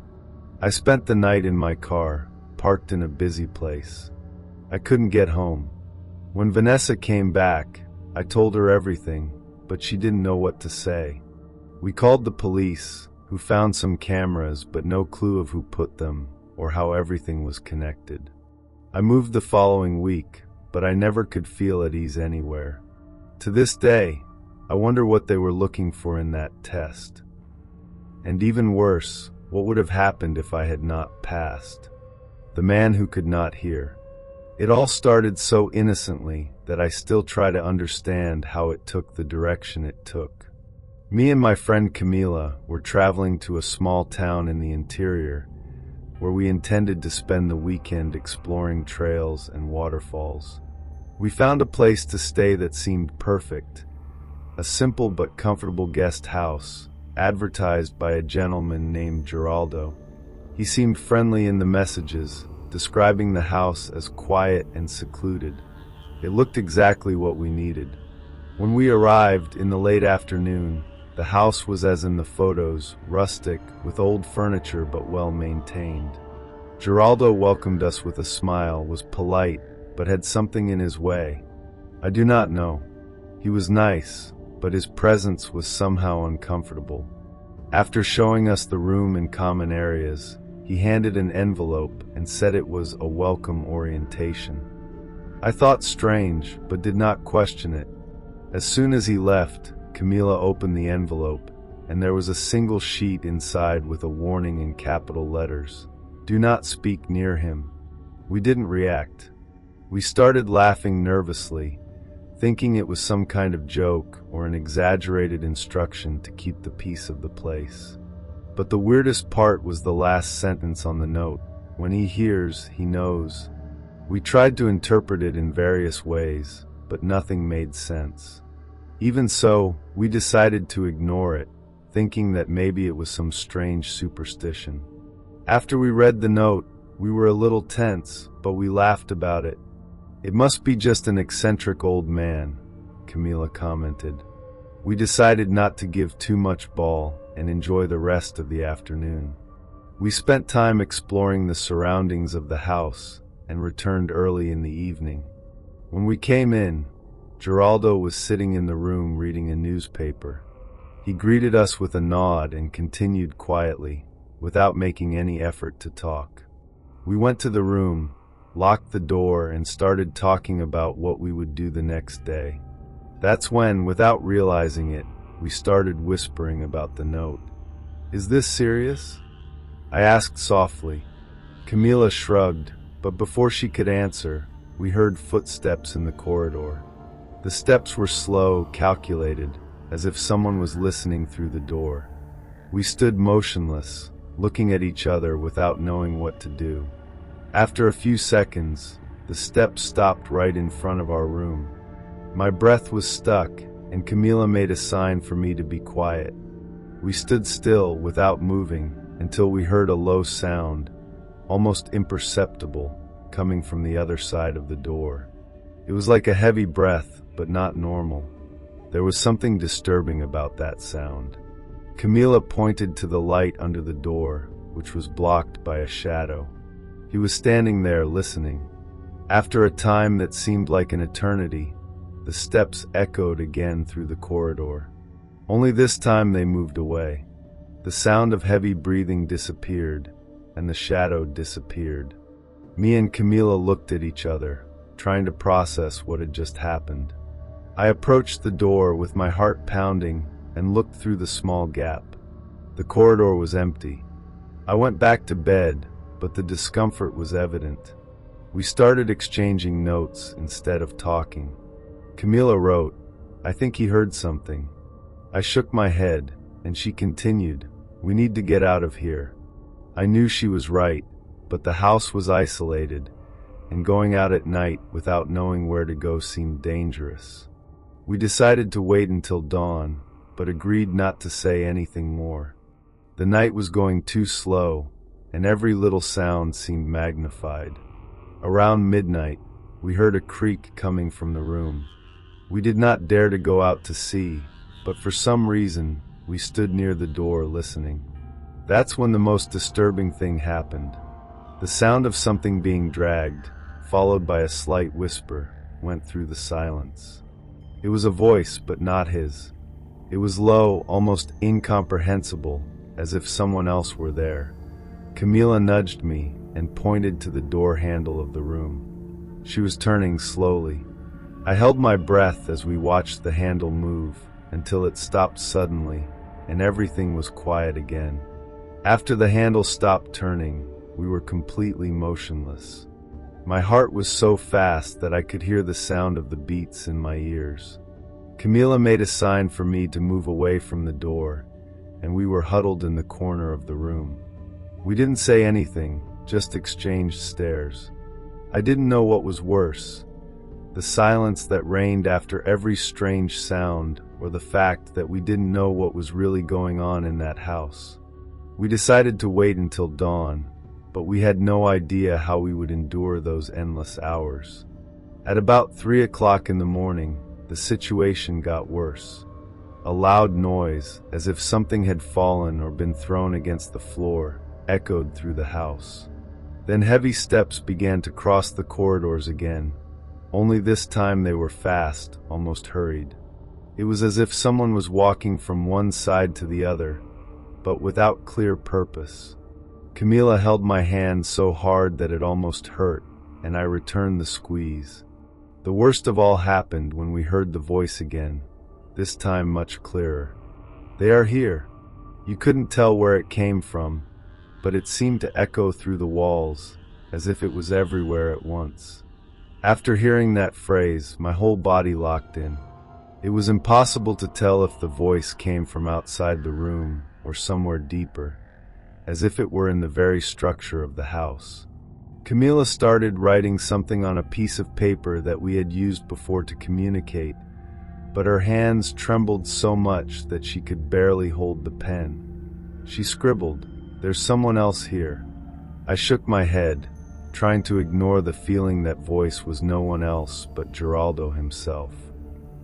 I spent the night in my car, parked in a busy place. I couldn't get home. When Vanessa came back, I told her everything, but she didn't know what to say. We called the police, who found some cameras but no clue of who put them or how everything was connected. I moved the following week, but I never could feel at ease anywhere. To this day, I wonder what they were looking for in that test. And even worse, what would have happened if I had not passed? The man who could not hear. It all started so innocently that I still try to understand how it took the direction it took. Me and my friend Camila were traveling to a small town in the interior where we intended to spend the weekend exploring trails and waterfalls. We found a place to stay that seemed perfect, a simple but comfortable guest house, advertised by a gentleman named Geraldo. He seemed friendly in the messages, describing the house as quiet and secluded. It looked exactly what we needed. When we arrived in the late afternoon, the house was as in the photos, rustic, with old furniture but well maintained. Geraldo welcomed us with a smile, was polite, but had something in his way. I do not know. He was nice, but his presence was somehow uncomfortable. After showing us the room and common areas, he handed an envelope and said it was a welcome orientation. I thought strange, but did not question it. As soon as he left, Camila opened the envelope, and there was a single sheet inside with a warning in capital letters. Do not speak near him. We didn't react. We started laughing nervously, thinking it was some kind of joke or an exaggerated instruction to keep the peace of the place. But the weirdest part was the last sentence on the note. When he hears, he knows. We tried to interpret it in various ways, but nothing made sense. Even so, we decided to ignore it, thinking that maybe it was some strange superstition. After we read the note, we were a little tense, but we laughed about it. It must be just an eccentric old man, Camila commented. We decided not to give too much ball and enjoy the rest of the afternoon. We spent time exploring the surroundings of the house and returned early in the evening. When we came in, Geraldo was sitting in the room reading a newspaper. He greeted us with a nod and continued quietly, without making any effort to talk. We went to the room, locked the door, and started talking about what we would do the next day. That's when, without realizing it, we started whispering about the note. Is this serious? I asked softly. Camila shrugged, but before she could answer, we heard footsteps in the corridor. The steps were slow, calculated, as if someone was listening through the door. We stood motionless, looking at each other without knowing what to do. After a few seconds, the steps stopped right in front of our room. My breath was stuck, and Camila made a sign for me to be quiet. We stood still, without moving, until we heard a low sound, almost imperceptible, coming from the other side of the door. It was like a heavy breath, but not normal. There was something disturbing about that sound. Camila pointed to the light under the door, which was blocked by a shadow. He was standing there listening. After a time that seemed like an eternity, the steps echoed again through the corridor. Only this time they moved away. The sound of heavy breathing disappeared, and the shadow disappeared. Me and Camila looked at each other, trying to process what had just happened. I approached the door with my heart pounding and looked through the small gap. The corridor was empty. I went back to bed, but the discomfort was evident. We started exchanging notes instead of talking. Camila wrote, "I think he heard something." I shook my head, and she continued, "We need to get out of here." I knew she was right, but the house was isolated, and going out at night without knowing where to go seemed dangerous. We decided to wait until dawn, but agreed not to say anything more. The night was going too slow, and every little sound seemed magnified. Around midnight, we heard a creak coming from the room. We did not dare to go out to see, but for some reason, we stood near the door listening. That's when the most disturbing thing happened. The sound of something being dragged, followed by a slight whisper, went through the silence. It was a voice, but not his. It was low, almost incomprehensible, as if someone else were there. Camila nudged me and pointed to the door handle of the room. She was turning slowly. I held my breath as we watched the handle move until it stopped suddenly, and everything was quiet again. After the handle stopped turning, we were completely motionless. My heart was so fast that I could hear the sound of the beats in my ears. Camila made a sign for me to move away from the door, and we were huddled in the corner of the room. We didn't say anything, just exchanged stares. I didn't know what was worse, the silence that reigned after every strange sound, or the fact that we didn't know what was really going on in that house. We decided to wait until dawn, but we had no idea how we would endure those endless hours. At about 3 o'clock in the morning, the situation got worse. A loud noise, as if something had fallen or been thrown against the floor, echoed through the house. Then heavy steps began to cross the corridors again, only this time they were fast, almost hurried. It was as if someone was walking from one side to the other, but without clear purpose. Camila held my hand so hard that it almost hurt, and I returned the squeeze. The worst of all happened when we heard the voice again, this time much clearer. "They are here." You couldn't tell where it came from, but it seemed to echo through the walls, as if it was everywhere at once. After hearing that phrase, my whole body locked in. It was impossible to tell if the voice came from outside the room or somewhere deeper, as if it were in the very structure of the house. Camila started writing something on a piece of paper that we had used before to communicate, but her hands trembled so much that she could barely hold the pen. She scribbled, "There's someone else here." I shook my head, trying to ignore the feeling that voice was no one else but Geraldo himself.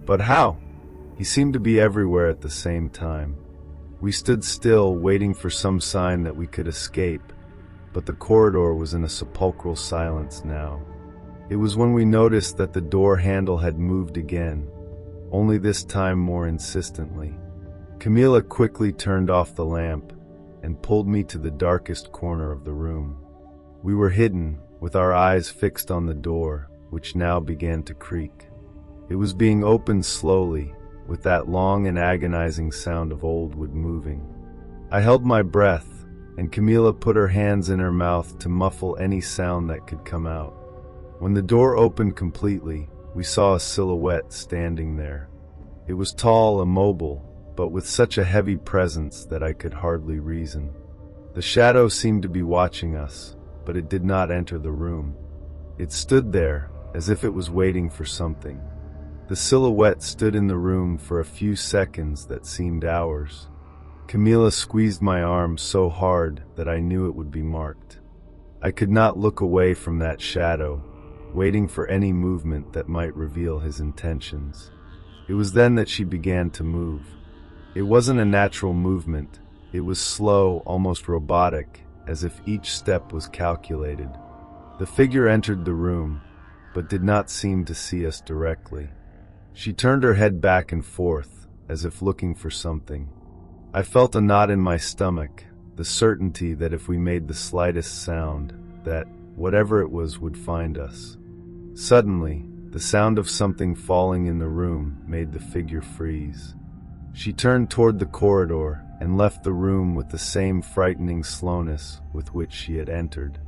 But how? He seemed to be everywhere at the same time. We stood still, waiting for some sign that we could escape, but the corridor was in a sepulchral silence now. It was when we noticed that the door handle had moved again, only this time more insistently. Camila quickly turned off the lamp and pulled me to the darkest corner of the room. We were hidden, with our eyes fixed on the door, which now began to creak. It was being opened slowly, with that long and agonizing sound of old wood moving. I held my breath, and Camila put her hands in her mouth to muffle any sound that could come out. When the door opened completely, we saw a silhouette standing there. It was tall, immobile, but with such a heavy presence that I could hardly reason. The shadow seemed to be watching us, but it did not enter the room. It stood there, as if it was waiting for something. The silhouette stood in the room for a few seconds that seemed hours. Camila squeezed my arm so hard that I knew it would be marked. I could not look away from that shadow, waiting for any movement that might reveal his intentions. It was then that she began to move. It wasn't a natural movement. It was slow, almost robotic, as if each step was calculated. The figure entered the room, but did not seem to see us directly. She turned her head back and forth, as if looking for something. I felt a knot in my stomach, the certainty that if we made the slightest sound, that, whatever it was, would find us. Suddenly, the sound of something falling in the room made the figure freeze. She turned toward the corridor and left the room with the same frightening slowness with which she had entered.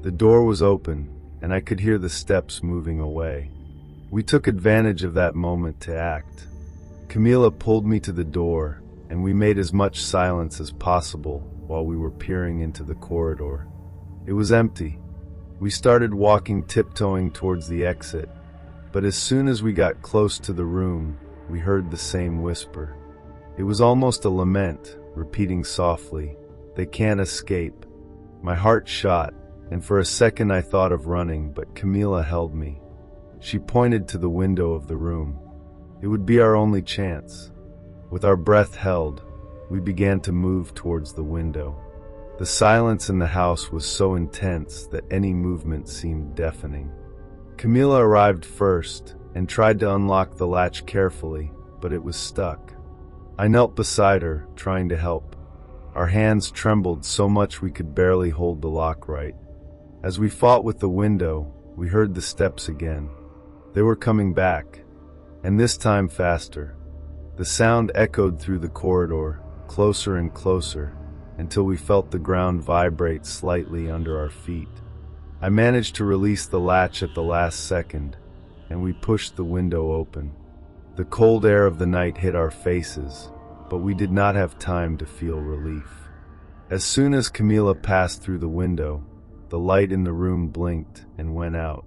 The door was open, and I could hear the steps moving away. We took advantage of that moment to act. Camila pulled me to the door, and we made as much silence as possible while we were peering into the corridor. It was empty. We started walking tiptoeing towards the exit, but as soon as we got close to the room, we heard the same whisper. It was almost a lament, repeating softly, "They can't escape." My heart shot, and for a second I thought of running, but Camila held me. She pointed to the window of the room. It would be our only chance. With our breath held, we began to move towards the window. The silence in the house was so intense that any movement seemed deafening. Camila arrived first and tried to unlock the latch carefully, but it was stuck. I knelt beside her, trying to help. Our hands trembled so much we could barely hold the lock right. As we fought with the window, we heard the steps again. They were coming back, and this time faster. The sound echoed through the corridor, closer and closer, until we felt the ground vibrate slightly under our feet. I managed to release the latch at the last second, and we pushed the window open. The cold air of the night hit our faces, but we did not have time to feel relief. As soon as Camila passed through the window, the light in the room blinked and went out.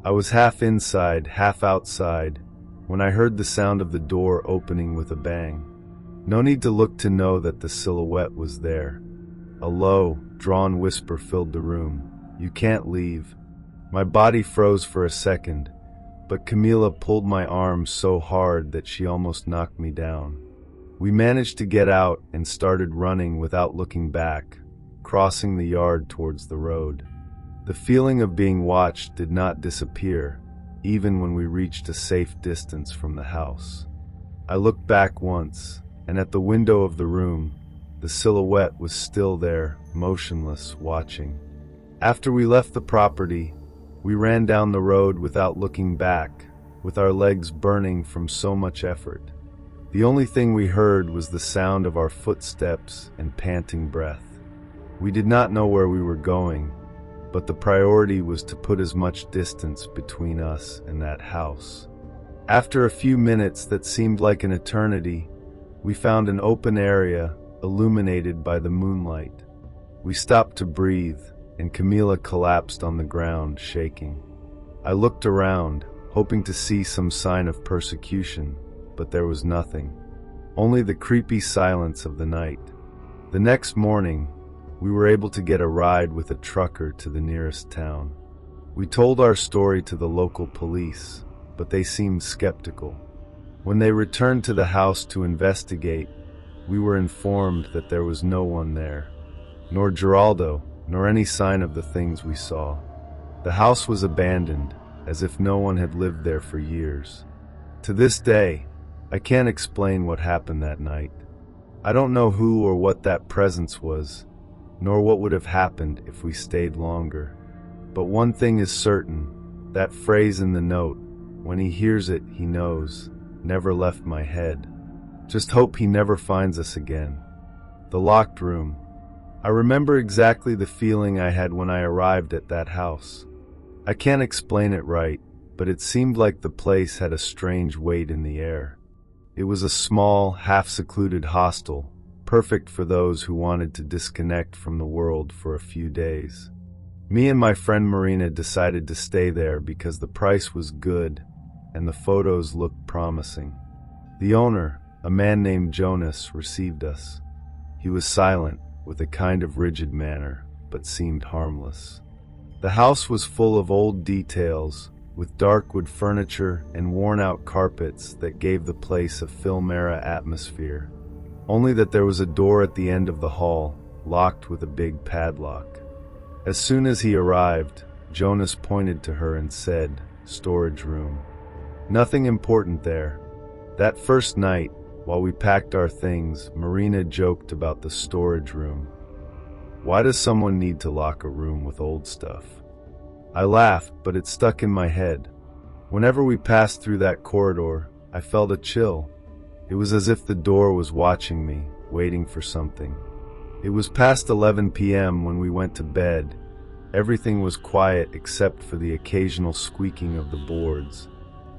I was half inside, half outside, when I heard the sound of the door opening with a bang. No need to look to know that the silhouette was there. A low, drawn whisper filled the room. "You can't leave." My body froze for a second, but Camila pulled my arm so hard that she almost knocked me down. We managed to get out and started running without looking back, crossing the yard towards the road. The feeling of being watched did not disappear, even when we reached a safe distance from the house. I looked back once, and at the window of the room, the silhouette was still there, motionless, watching. After we left the property, we ran down the road without looking back, with our legs burning from so much effort. The only thing we heard was the sound of our footsteps and panting breath. We did not know where we were going, but the priority was to put as much distance between us and that house. After a few minutes that seemed like an eternity, we found an open area illuminated by the moonlight. We stopped to breathe, and Camila collapsed on the ground, shaking. I looked around, hoping to see some sign of persecution, but there was nothing. Only the creepy silence of the night. The next morning, we were able to get a ride with a trucker to the nearest town. We told our story to the local police, but they seemed skeptical. When they returned to the house to investigate, we were informed that there was no one there, nor Geraldo, nor any sign of the things we saw. The house was abandoned, as if no one had lived there for years. To this day, I can't explain what happened that night. I don't know who or what that presence was, nor what would have happened if we stayed longer. But one thing is certain, that phrase in the note, "When he hears it, he knows," never left my head. Just hope he never finds us again. The locked room. I remember exactly the feeling I had when I arrived at that house. I can't explain it right, but it seemed like the place had a strange weight in the air. It was a small, half-secluded hostel, perfect for those who wanted to disconnect from the world for a few days. Me and my friend Marina decided to stay there because the price was good and the photos looked promising. The owner, a man named Jonas, received us. He was silent, with a kind of rigid manner, but seemed harmless. The house was full of old details, with dark wood furniture and worn-out carpets that gave the place a film-era atmosphere. Only that there was a door at the end of the hall, locked with a big padlock. As soon as he arrived, Jonas pointed to her and said, "Storage room." Nothing important there. That first night, while we packed our things, Marina joked about the storage room. Why does someone need to lock a room with old stuff? I laughed, but it stuck in my head. Whenever we passed through that corridor, I felt a chill. It was as if the door was watching me, waiting for something. It was past 11 p.m. when we went to bed. Everything was quiet except for the occasional squeaking of the boards,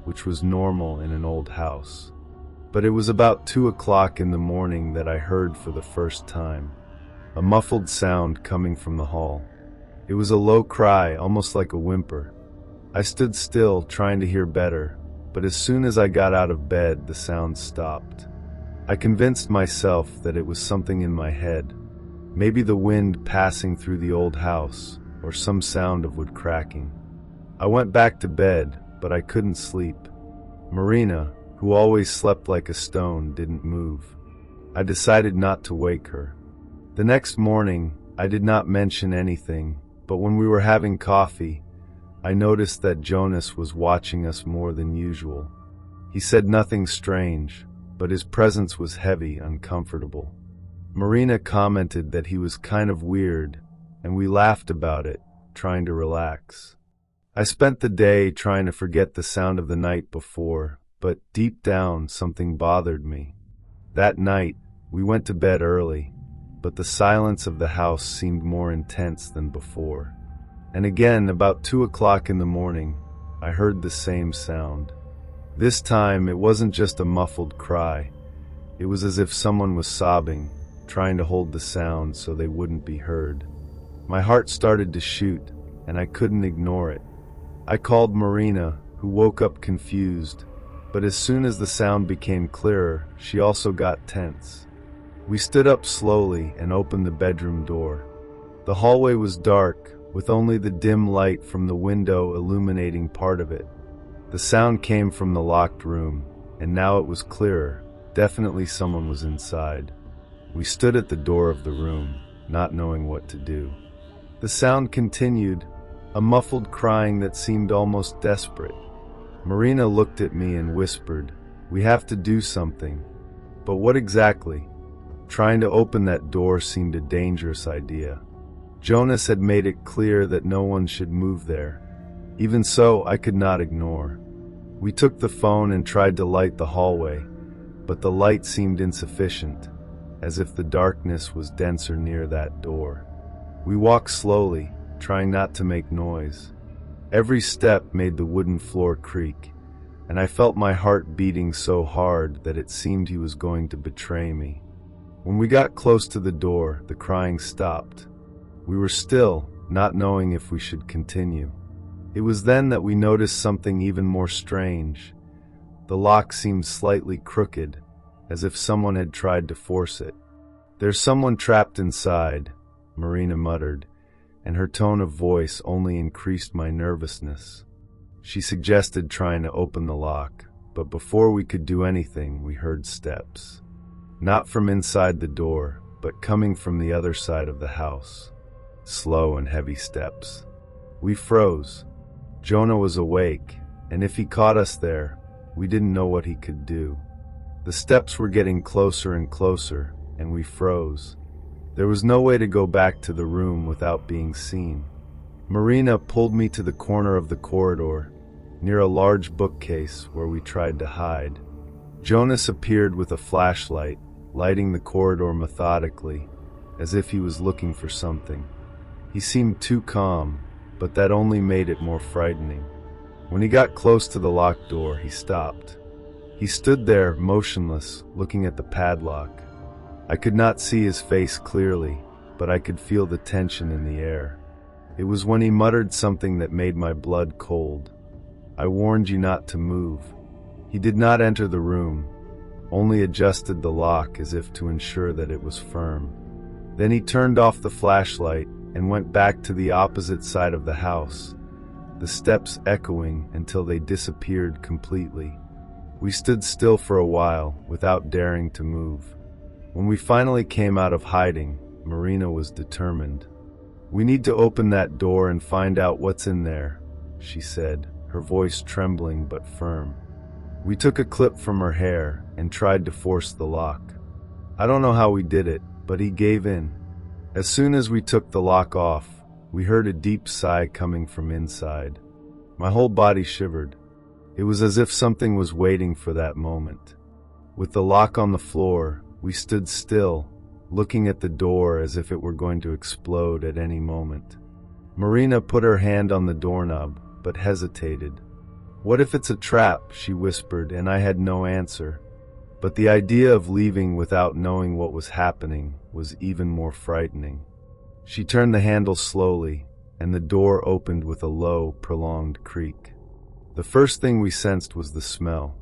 which was normal in an old house. But it was about 2 o'clock in the morning that I heard for the first time a muffled sound coming from the hall. It was a low cry, almost like a whimper. I stood still, trying to hear better, but as soon as I got out of bed, the sound stopped. I convinced myself that it was something in my head, maybe the wind passing through the old house, or some sound of wood cracking. I went back to bed, but I couldn't sleep. Marina, who always slept like a stone, didn't move. I decided not to wake her. The next morning, I did not mention anything, but when we were having coffee, I noticed that Jonas was watching us more than usual. He said nothing strange, but his presence was heavy, uncomfortable. Marina commented that he was kind of weird, and we laughed about it, trying to relax. I spent the day trying to forget the sound of the night before, but deep down something bothered me. That night, we went to bed early, but the silence of the house seemed more intense than before. And again, about 2 o'clock in the morning, I heard the same sound. This time, it wasn't just a muffled cry. It was as if someone was sobbing, trying to hold the sound so they wouldn't be heard. My heart started to shoot, and I couldn't ignore it. I called Marina, who woke up confused, but as soon as the sound became clearer, she also got tense. We stood up slowly and opened the bedroom door. The hallway was dark, with only the dim light from the window illuminating part of it. The sound came from the locked room, and now it was clearer. Definitely someone was inside. We stood at the door of the room, not knowing what to do. The sound continued, a muffled crying that seemed almost desperate. Marina looked at me and whispered, "We have to do something." But what exactly? Trying to open that door seemed a dangerous idea. Jonas had made it clear that no one should move there. Even so, I could not ignore. We took the phone and tried to light the hallway, but the light seemed insufficient, as if the darkness was denser near that door. We walked slowly, trying not to make noise. Every step made the wooden floor creak, and I felt my heart beating so hard that it seemed he was going to betray me. When we got close to the door, the crying stopped. We were still, not knowing if we should continue. It was then that we noticed something even more strange. The lock seemed slightly crooked, as if someone had tried to force it. "There's someone trapped inside," Marina muttered, and her tone of voice only increased my nervousness. She suggested trying to open the lock, but before we could do anything, we heard steps. Not from inside the door, but coming from the other side of the house. Slow and heavy steps. We froze. Jonah was awake, and if he caught us there, we didn't know what he could do. The steps were getting closer and closer, and we froze. There was no way to go back to the room without being seen. Marina pulled me to the corner of the corridor, near a large bookcase where we tried to hide. Jonas appeared with a flashlight, lighting the corridor methodically, as if he was looking for something. He seemed too calm, but that only made it more frightening. When he got close to the locked door, he stopped. He stood there, motionless, looking at the padlock. I could not see his face clearly, but I could feel the tension in the air. It was when he muttered something that made my blood cold. "I warned you not to move." He did not enter the room, only adjusted the lock as if to ensure that it was firm. Then he turned off the flashlight and went back to the opposite side of the house, the steps echoing until they disappeared completely. We stood still for a while, without daring to move. When we finally came out of hiding, Marina was determined. "We need to open that door and find out what's in there," she said, her voice trembling but firm. We took a clip from her hair and tried to force the lock. I don't know how we did it, but he gave in. As soon as we took the lock off, we heard a deep sigh coming from inside. My whole body shivered. It was as if something was waiting for that moment. With the lock on the floor, we stood still, looking at the door as if it were going to explode at any moment. Marina put her hand on the doorknob, but hesitated. "What if it's a trap?" she whispered, and I had no answer. But the idea of leaving without knowing what was happening was even more frightening. She turned the handle slowly, and the door opened with a low, prolonged creak. The first thing we sensed was the smell.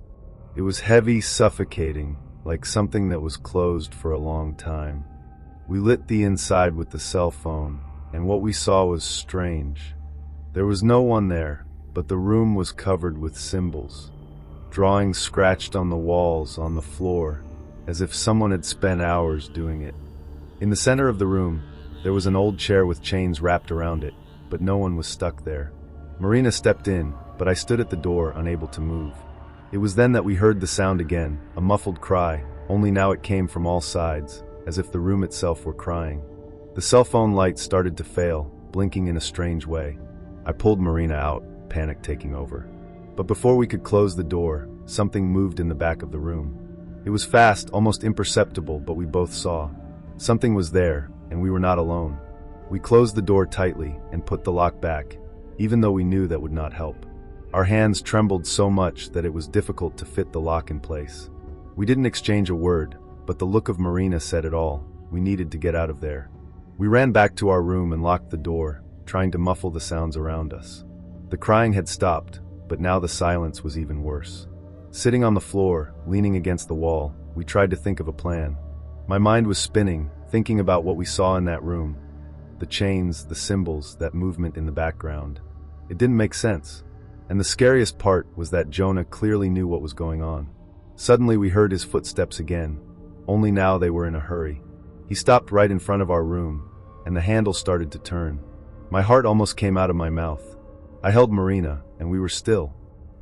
It was heavy, suffocating, like something that was closed for a long time. We lit the inside with the cell phone, and what we saw was strange. There was no one there, but the room was covered with symbols. Drawings scratched on the walls, on the floor, as if someone had spent hours doing it. In the center of the room, there was an old chair with chains wrapped around it, but no one was stuck there. Marina stepped in, but I stood at the door, unable to move. It was then that we heard the sound again, a muffled cry, only now it came from all sides, as if the room itself were crying. The cell phone light started to fail, blinking in a strange way. I pulled Marina out, panic taking over. But before we could close the door, something moved in the back of the room. It was fast, almost imperceptible, but we both saw. Something was there, and we were not alone. We closed the door tightly and put the lock back, even though we knew that would not help. Our hands trembled so much that it was difficult to fit the lock in place. We didn't exchange a word, but the look of Marina said it all. We needed to get out of there. We ran back to our room and locked the door, trying to muffle the sounds around us. The crying had stopped, but now the silence was even worse. Sitting on the floor, leaning against the wall, we tried to think of a plan. My mind was spinning, thinking about what we saw in that room. The chains, the symbols, that movement in the background. It didn't make sense. And the scariest part was that Jonah clearly knew what was going on. Suddenly we heard his footsteps again, only now they were in a hurry. He stopped right in front of our room, and the handle started to turn. My heart almost came out of my mouth. I held Marina, and we were still.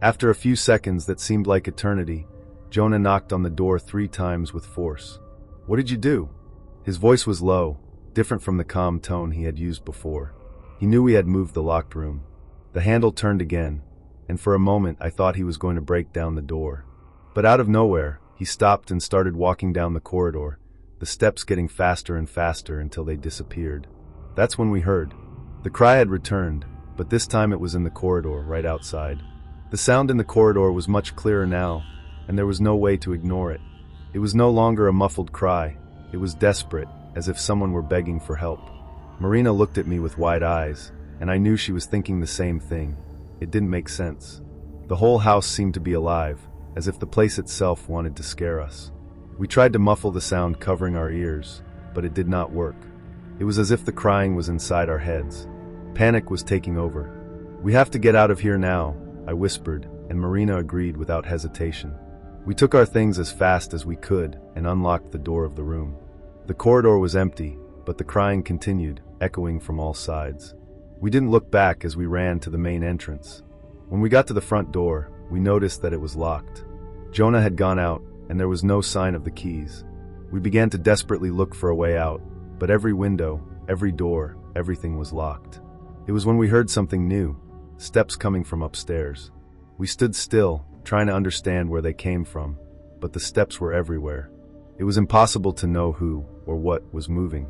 After a few seconds that seemed like eternity, Jonah knocked on the door 3 times with force. "What did you do?" His voice was low, different from the calm tone he had used before. He knew we had moved the locked room. The handle turned again, and for a moment I thought he was going to break down the door. But out of nowhere, he stopped and started walking down the corridor, the steps getting faster and faster until they disappeared. That's when we heard. The cry had returned, but this time it was in the corridor, right outside. The sound in the corridor was much clearer now, and there was no way to ignore it. It was no longer a muffled cry. It was desperate, as if someone were begging for help. Marina looked at me with wide eyes, and I knew she was thinking the same thing. It didn't make sense. The whole house seemed to be alive, as if the place itself wanted to scare us. We tried to muffle the sound covering our ears, but it did not work. It was as if the crying was inside our heads. Panic was taking over. "We have to get out of here now," I whispered, and Marina agreed without hesitation. We took our things as fast as we could and unlocked the door of the room. The corridor was empty, but the crying continued, echoing from all sides. We didn't look back as we ran to the main entrance. When we got to the front door, we noticed that it was locked. Jonah had gone out, and there was no sign of the keys. We began to desperately look for a way out, but every window, every door, everything was locked. It was when we heard something new, steps coming from upstairs. We stood still, trying to understand where they came from, but the steps were everywhere. It was impossible to know who or what was moving.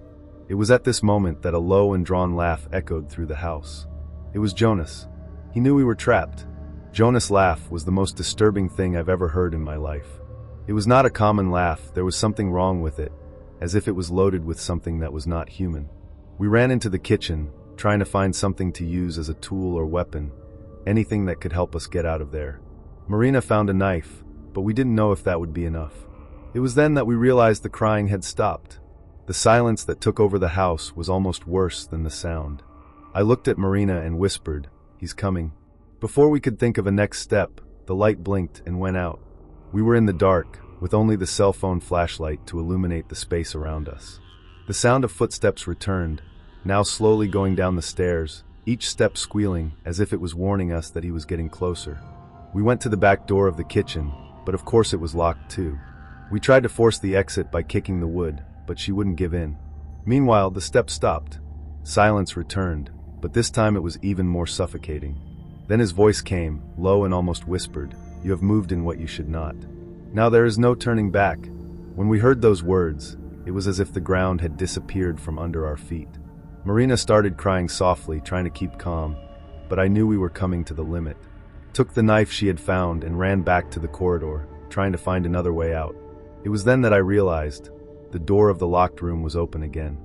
It was at this moment that a low and drawn laugh echoed through the house. It was Jonas. He knew we were trapped. Jonas' laugh was the most disturbing thing I've ever heard in my life. It was not a common laugh, there was something wrong with it, as if it was loaded with something that was not human. We ran into the kitchen, trying to find something to use as a tool or weapon, anything that could help us get out of there. Marina found a knife, but we didn't know if that would be enough. It was then that we realized the crying had stopped. The silence that took over the house was almost worse than the sound. I looked at Marina and whispered, "He's coming." Before we could think of a next step, the light blinked and went out. We were in the dark, with only the cell phone flashlight to illuminate the space around us. The sound of footsteps returned, now slowly going down the stairs, each step squealing as if it was warning us that he was getting closer. We went to the back door of the kitchen, but of course it was locked too. We tried to force the exit by kicking the wood, but she wouldn't give in. Meanwhile, the steps stopped. Silence returned, but this time it was even more suffocating. Then his voice came, low and almost whispered, "You have moved in what you should not. Now there is no turning back." When we heard those words, it was as if the ground had disappeared from under our feet. Marina started crying softly, trying to keep calm, but I knew we were coming to the limit. Took the knife she had found and ran back to the corridor, trying to find another way out. It was then that I realized the door of the locked room was open again.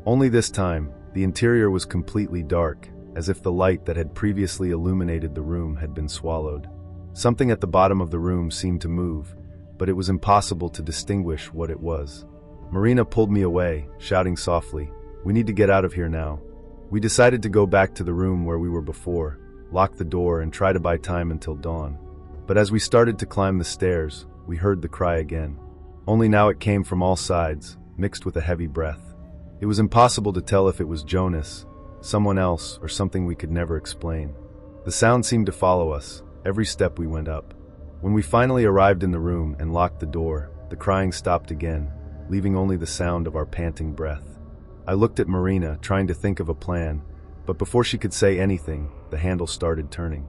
Only this time, the interior was completely dark, as if the light that had previously illuminated the room had been swallowed. Something at the bottom of the room seemed to move, but it was impossible to distinguish what it was. Marina pulled me away, shouting softly, "We need to get out of here now." We decided to go back to the room where we were before, lock the door and try to buy time until dawn. But as we started to climb the stairs, we heard the cry again. Only now it came from all sides, mixed with a heavy breath. It was impossible to tell if it was Jonas, someone else, or something we could never explain. The sound seemed to follow us, every step we went up. When we finally arrived in the room and locked the door, the crying stopped again, leaving only the sound of our panting breath. I looked at Marina, trying to think of a plan, but before she could say anything, the handle started turning.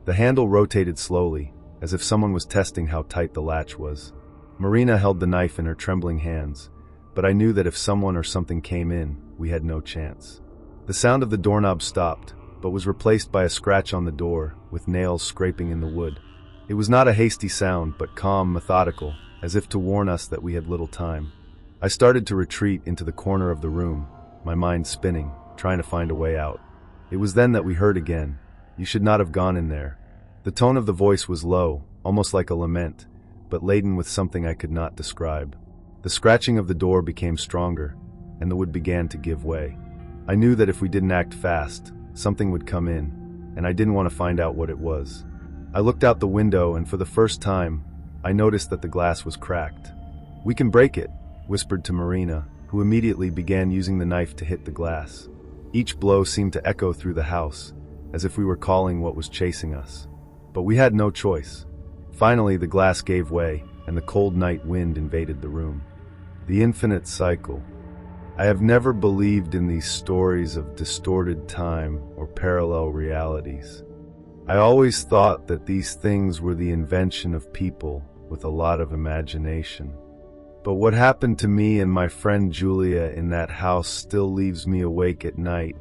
The handle rotated slowly, as if someone was testing how tight the latch was. Marina held the knife in her trembling hands, but I knew that if someone or something came in, we had no chance. The sound of the doorknob stopped, but was replaced by a scratch on the door, with nails scraping in the wood. It was not a hasty sound, but calm, methodical, as if to warn us that we had little time. I started to retreat into the corner of the room, my mind spinning, trying to find a way out. It was then that we heard again, "You should not have gone in there." The tone of the voice was low, almost like a lament, but laden with something I could not describe. The scratching of the door became stronger, and the wood began to give way. I knew that if we didn't act fast, something would come in, and I didn't want to find out what it was. I looked out the window, and for the first time, I noticed that the glass was cracked. "We can break it," whispered to Marina, who immediately began using the knife to hit the glass. Each blow seemed to echo through the house, as if we were calling what was chasing us. But we had no choice. Finally, the glass gave way, and the cold night wind invaded the room. The infinite cycle. I have never believed in these stories of distorted time or parallel realities. I always thought that these things were the invention of people with a lot of imagination. But what happened to me and my friend Julia in that house still leaves me awake at night,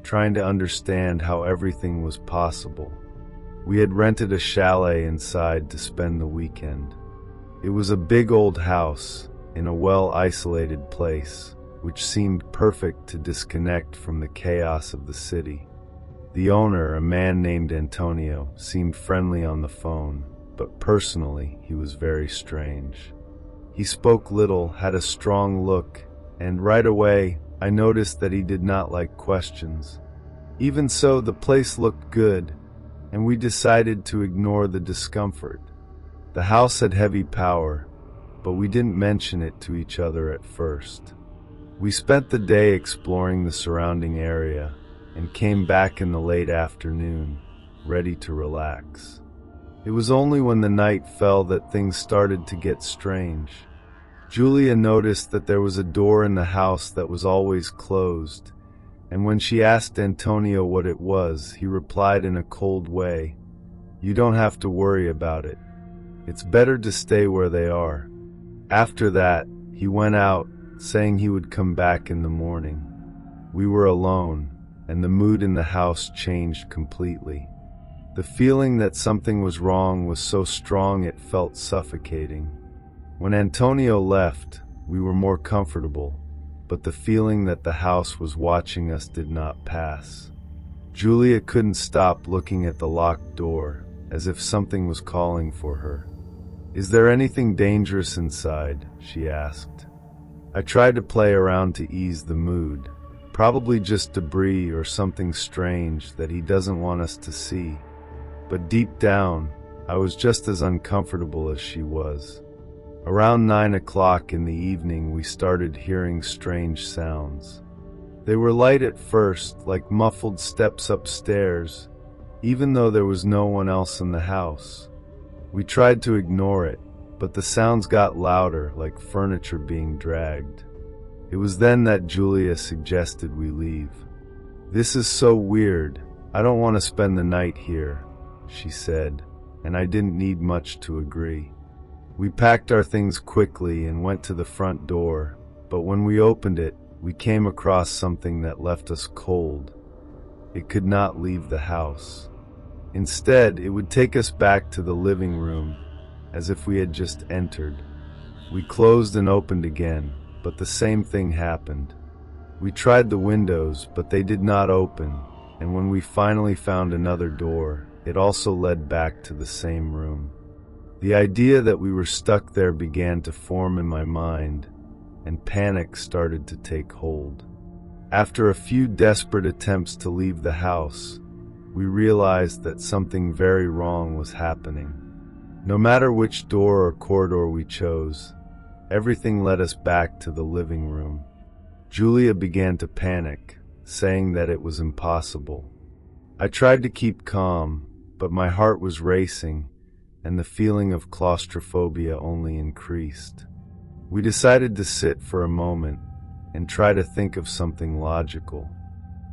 trying to understand how everything was possible. We had rented a chalet inside to spend the weekend. It was a big old house in a well-isolated place, which seemed perfect to disconnect from the chaos of the city. The owner, a man named Antonio, seemed friendly on the phone, but personally he was very strange. He spoke little, had a strong look, and right away I noticed that he did not like questions. Even so, the place looked good, and we decided to ignore the discomfort. The house had heavy power, but we didn't mention it to each other at first. We spent the day exploring the surrounding area and came back in the late afternoon, ready to relax. It was only when the night fell that things started to get strange. Julia noticed that there was a door in the house that was always closed, and when she asked Antonio what it was, he replied in a cold way, "You don't have to worry about it. It's better to stay where they are." After that, he went out, saying he would come back in the morning. We were alone, and the mood in the house changed completely. The feeling that something was wrong was so strong it felt suffocating. When Antonio left, we were more comfortable, but the feeling that the house was watching us did not pass. Julia couldn't stop looking at the locked door, as if something was calling for her. "Is there anything dangerous inside?" she asked. I tried to play around to ease the mood, probably just debris or something strange that he doesn't want us to see. But deep down, I was just as uncomfortable as she was. Around 9 o'clock in the evening, we started hearing strange sounds. They were light at first, like muffled steps upstairs, even though there was no one else in the house. We tried to ignore it, but the sounds got louder, like furniture being dragged. It was then that Julia suggested we leave. "This is so weird. I don't want to spend the night here," she said, and I didn't need much to agree. We packed our things quickly and went to the front door, but when we opened it, we came across something that left us cold. It could not leave the house. Instead, it would take us back to the living room, as if we had just entered. We closed and opened again, but the same thing happened. We tried the windows, but they did not open, and when we finally found another door, it also led back to the same room. The idea that we were stuck there began to form in my mind, and panic started to take hold. After a few desperate attempts to leave the house, we realized that something very wrong was happening. No matter which door or corridor we chose, everything led us back to the living room. Julia began to panic, saying that it was impossible. I tried to keep calm, but my heart was racing, and the feeling of claustrophobia only increased. We decided to sit for a moment and try to think of something logical.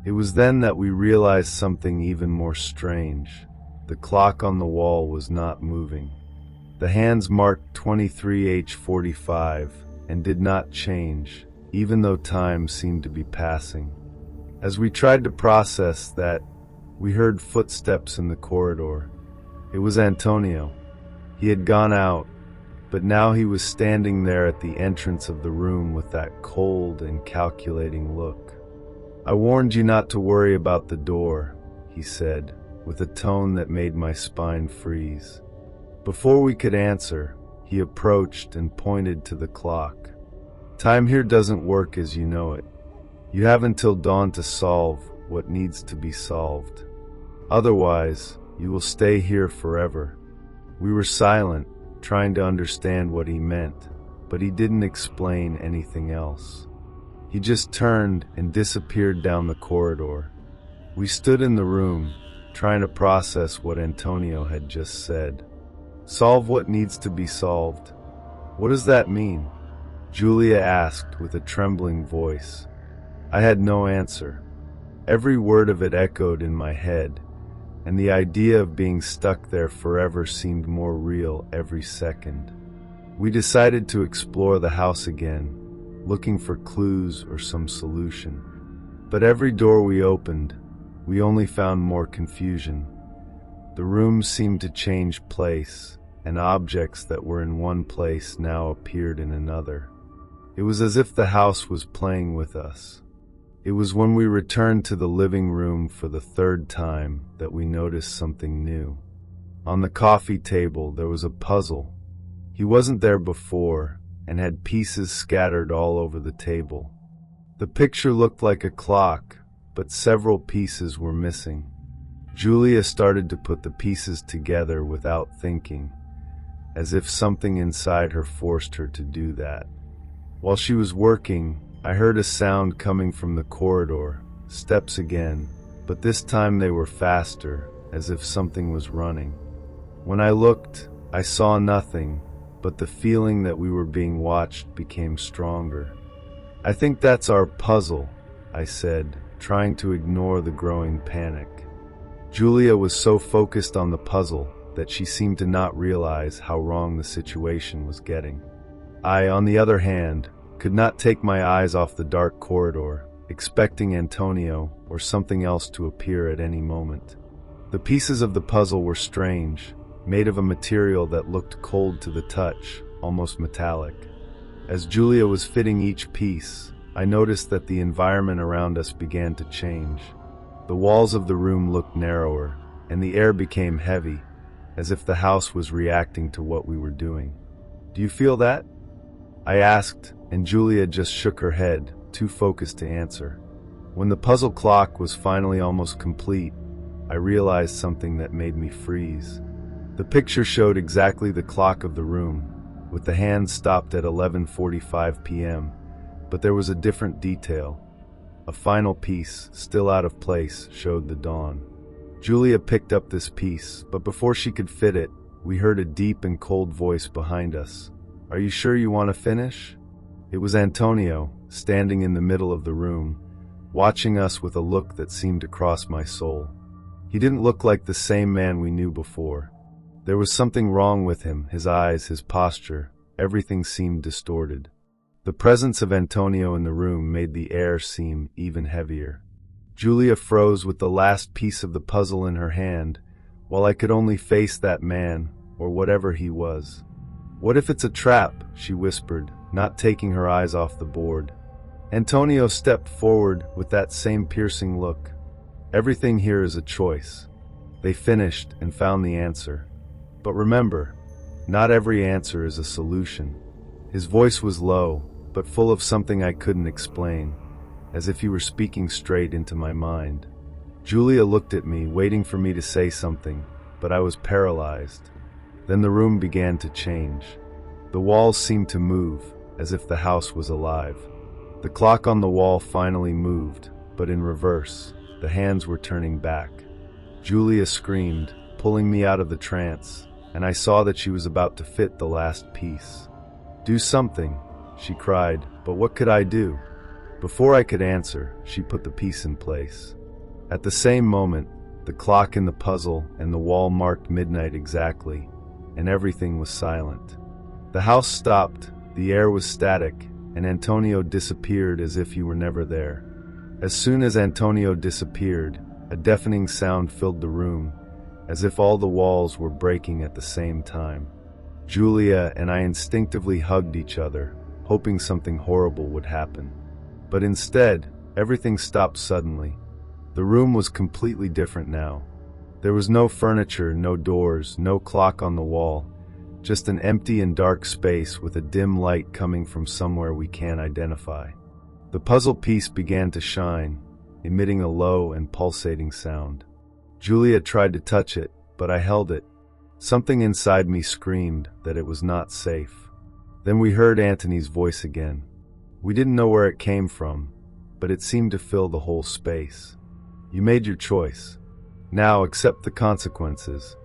It was then that we realized something even more strange. The clock on the wall was not moving. The hands marked 23H45 and did not change, even though time seemed to be passing. As we tried to process that, we heard footsteps in the corridor. It was Antonio. He had gone out, but now he was standing there at the entrance of the room with that cold and calculating look. "I warned you not to worry about the door," he said, with a tone that made my spine freeze. Before we could answer, he approached and pointed to the clock. "Time here doesn't work as you know it. You have until dawn to solve what needs to be solved. Otherwise, you will stay here forever." We were silent, trying to understand what he meant, but he didn't explain anything else. He just turned and disappeared down the corridor. We stood in the room, trying to process what Antonio had just said. Solve what needs to be solved. What does that mean? Julia asked with a trembling voice. I had no answer. Every word of it echoed in my head, and the idea of being stuck there forever seemed more real every second. We decided to explore the house again, looking for clues or some solution. But every door we opened, we only found more confusion. The rooms seemed to change place, and objects that were in one place now appeared in another. It was as if the house was playing with us. It was when we returned to the living room for the third time that we noticed something new. On the coffee table there was a puzzle. He wasn't there before and had pieces scattered all over the table. The picture looked like a clock, but several pieces were missing. Julia started to put the pieces together without thinking, as if something inside her forced her to do that. While she was working, I heard a sound coming from the corridor, steps again, but this time they were faster, as if something was running. When I looked, I saw nothing, but the feeling that we were being watched became stronger. I think that's our puzzle, I said, trying to ignore the growing panic. Julia was so focused on the puzzle that she seemed to not realize how wrong the situation was getting. I, on the other hand, could not take my eyes off the dark corridor, expecting Antonio or something else to appear at any moment. The pieces of the puzzle were strange, made of a material that looked cold to the touch, almost metallic. As Julia was fitting each piece, I noticed that the environment around us began to change. The walls of the room looked narrower, and the air became heavy, as if the house was reacting to what we were doing. "Do you feel that?" I asked, and Julia just shook her head, too focused to answer. When the puzzle clock was finally almost complete, I realized something that made me freeze. The picture showed exactly the clock of the room, with the hands stopped at 11:45 p.m., but there was a different detail. A final piece, still out of place, showed the dawn. Julia picked up this piece, but before she could fit it, we heard a deep and cold voice behind us. "Are you sure you want to finish?" It was Antonio, standing in the middle of the room, watching us with a look that seemed to cross my soul. He didn't look like the same man we knew before. There was something wrong with him, his eyes, his posture, everything seemed distorted. The presence of Antonio in the room made the air seem even heavier. Julia froze with the last piece of the puzzle in her hand, while I could only face that man, or whatever he was. "What if it's a trap?" she whispered, not taking her eyes off the board. Antonio stepped forward with that same piercing look. "Everything here is a choice." They finished and found the answer. But remember, not every answer is a solution. His voice was low, but full of something I couldn't explain, as if he were speaking straight into my mind. Julia looked at me, waiting for me to say something, but I was paralyzed. Then the room began to change. The walls seemed to move, as if the house was alive. The clock on the wall finally moved, but in reverse. The hands were turning back. Julia screamed, pulling me out of the trance, and I saw that she was about to fit the last piece. "Do something," she cried, but what could I do? Before I could answer, she put the piece in place. At the same moment, the clock in the puzzle and the wall marked midnight exactly, and everything was silent. The house stopped, the air was static, and Antonio disappeared as if he were never there. As soon as Antonio disappeared, a deafening sound filled the room, as if all the walls were breaking at the same time. Julia and I instinctively hugged each other, hoping something horrible would happen. But instead, everything stopped suddenly. The room was completely different now. There was no furniture, no doors, no clock on the wall, just an empty and dark space with a dim light coming from somewhere we can't identify. The puzzle piece began to shine, emitting a low and pulsating sound. Julia tried to touch it, but I held it. Something inside me screamed that it was not safe. Then we heard Anthony's voice again. We didn't know where it came from, but it seemed to fill the whole space. You made your choice. Now accept the consequences.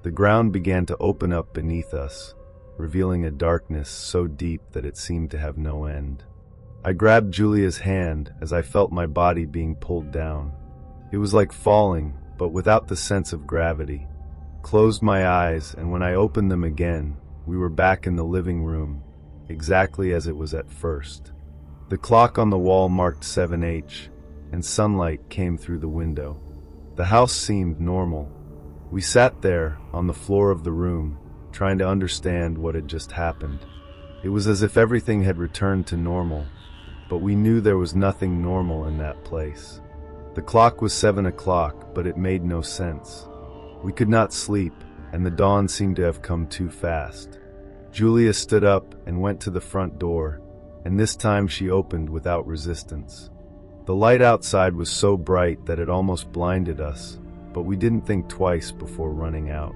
The ground began to open up beneath us, revealing a darkness so deep that it seemed to have no end. I grabbed Julia's hand as I felt my body being pulled down. It was like falling, but without the sense of gravity. Closed my eyes, and when I opened them again, we were back in the living room, exactly as it was at first. The clock on the wall marked 7h, and sunlight came through the window. The house seemed normal. We sat there, on the floor of the room, trying to understand what had just happened. It was as if everything had returned to normal, but we knew there was nothing normal in that place. The clock was 7 o'clock, but it made no sense. We could not sleep, and the dawn seemed to have come too fast. Julia stood up and went to the front door, and this time she opened without resistance. The light outside was so bright that it almost blinded us, but we didn't think twice before running out.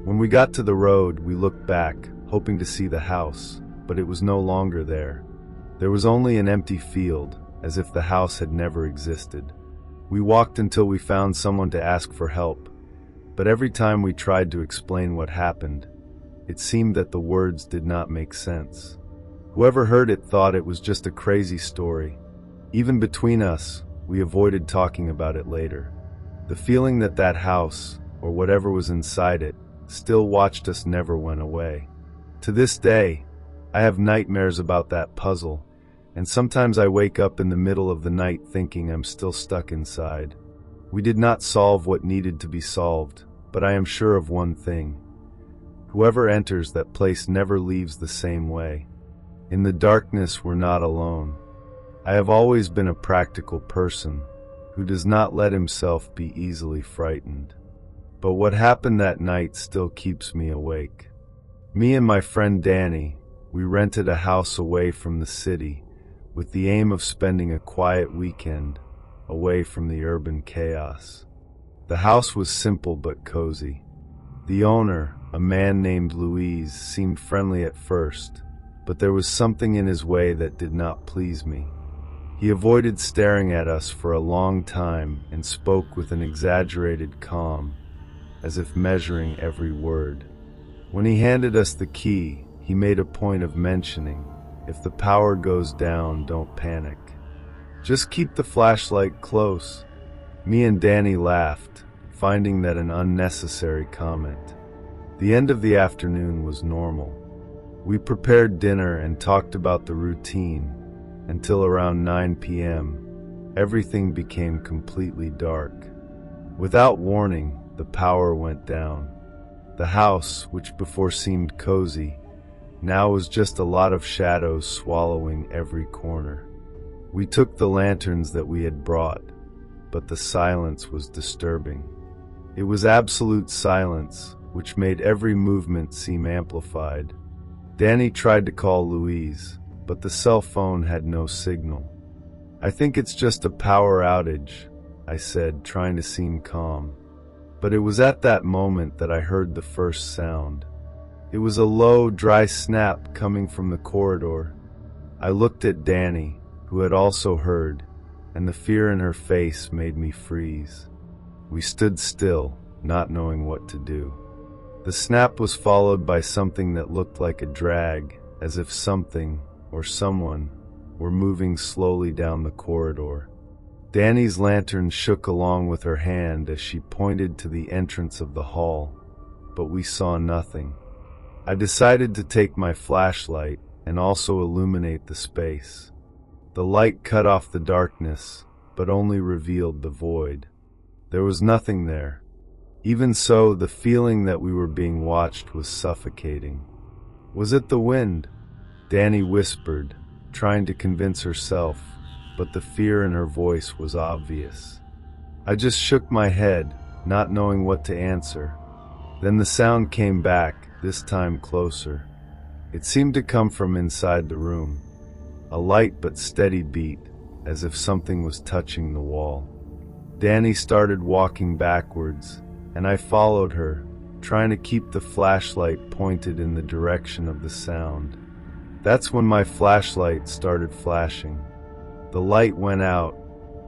When we got to the road, we looked back, hoping to see the house, but it was no longer there. There was only an empty field, as if the house had never existed. We walked until we found someone to ask for help, but every time we tried to explain what happened, it seemed that the words did not make sense. Whoever heard it thought it was just a crazy story. Even between us, we avoided talking about it later. The feeling that that house, or whatever was inside it, still watched us never went away. To this day, I have nightmares about that puzzle, and sometimes I wake up in the middle of the night thinking I'm still stuck inside. We did not solve what needed to be solved, but I am sure of one thing. Whoever enters that place never leaves the same way. In the darkness, we're not alone. I have always been a practical person who does not let himself be easily frightened. But what happened that night still keeps me awake. Me and my friend Danny, we rented a house away from the city with the aim of spending a quiet weekend away from the urban chaos. The house was simple but cozy. The owner, a man named Louise, seemed friendly at first, but there was something in his way that did not please me. He avoided staring at us for a long time and spoke with an exaggerated calm, as if measuring every word. When he handed us the key, he made a point of mentioning, "If the power goes down, don't panic. Just keep the flashlight close." Me and Danny laughed, finding that an unnecessary comment. The end of the afternoon was normal. We prepared dinner and talked about the routine until around 9 p.m. Everything became completely dark. Without warning, the power went down. The house, which before seemed cozy, now was just a lot of shadows swallowing every corner. We took the lanterns that we had brought, but the silence was disturbing. It was absolute silence, which made every movement seem amplified. Danny tried to call Louise, but the cell phone had no signal. "I think it's just a power outage," I said, trying to seem calm. But it was at that moment that I heard the first sound. It was a low, dry snap coming from the corridor. I looked at Danny, who had also heard, and the fear in her face made me freeze. We stood still, not knowing what to do. The snap was followed by something that looked like a drag, as if something, or someone, were moving slowly down the corridor. Danny's lantern shook along with her hand as she pointed to the entrance of the hall, but we saw nothing. I decided to take my flashlight and also illuminate the space. The light cut off the darkness, but only revealed the void. There was nothing there. Even so, the feeling that we were being watched was suffocating. Was it the wind? Danny whispered, trying to convince herself, but the fear in her voice was obvious. I just shook my head, not knowing what to answer. Then the sound came back, this time closer. It seemed to come from inside the room. A light but steady beat, as if something was touching the wall. Danny started walking backwards, and I followed her, trying to keep the flashlight pointed in the direction of the sound. That's when my flashlight started flashing. The light went out,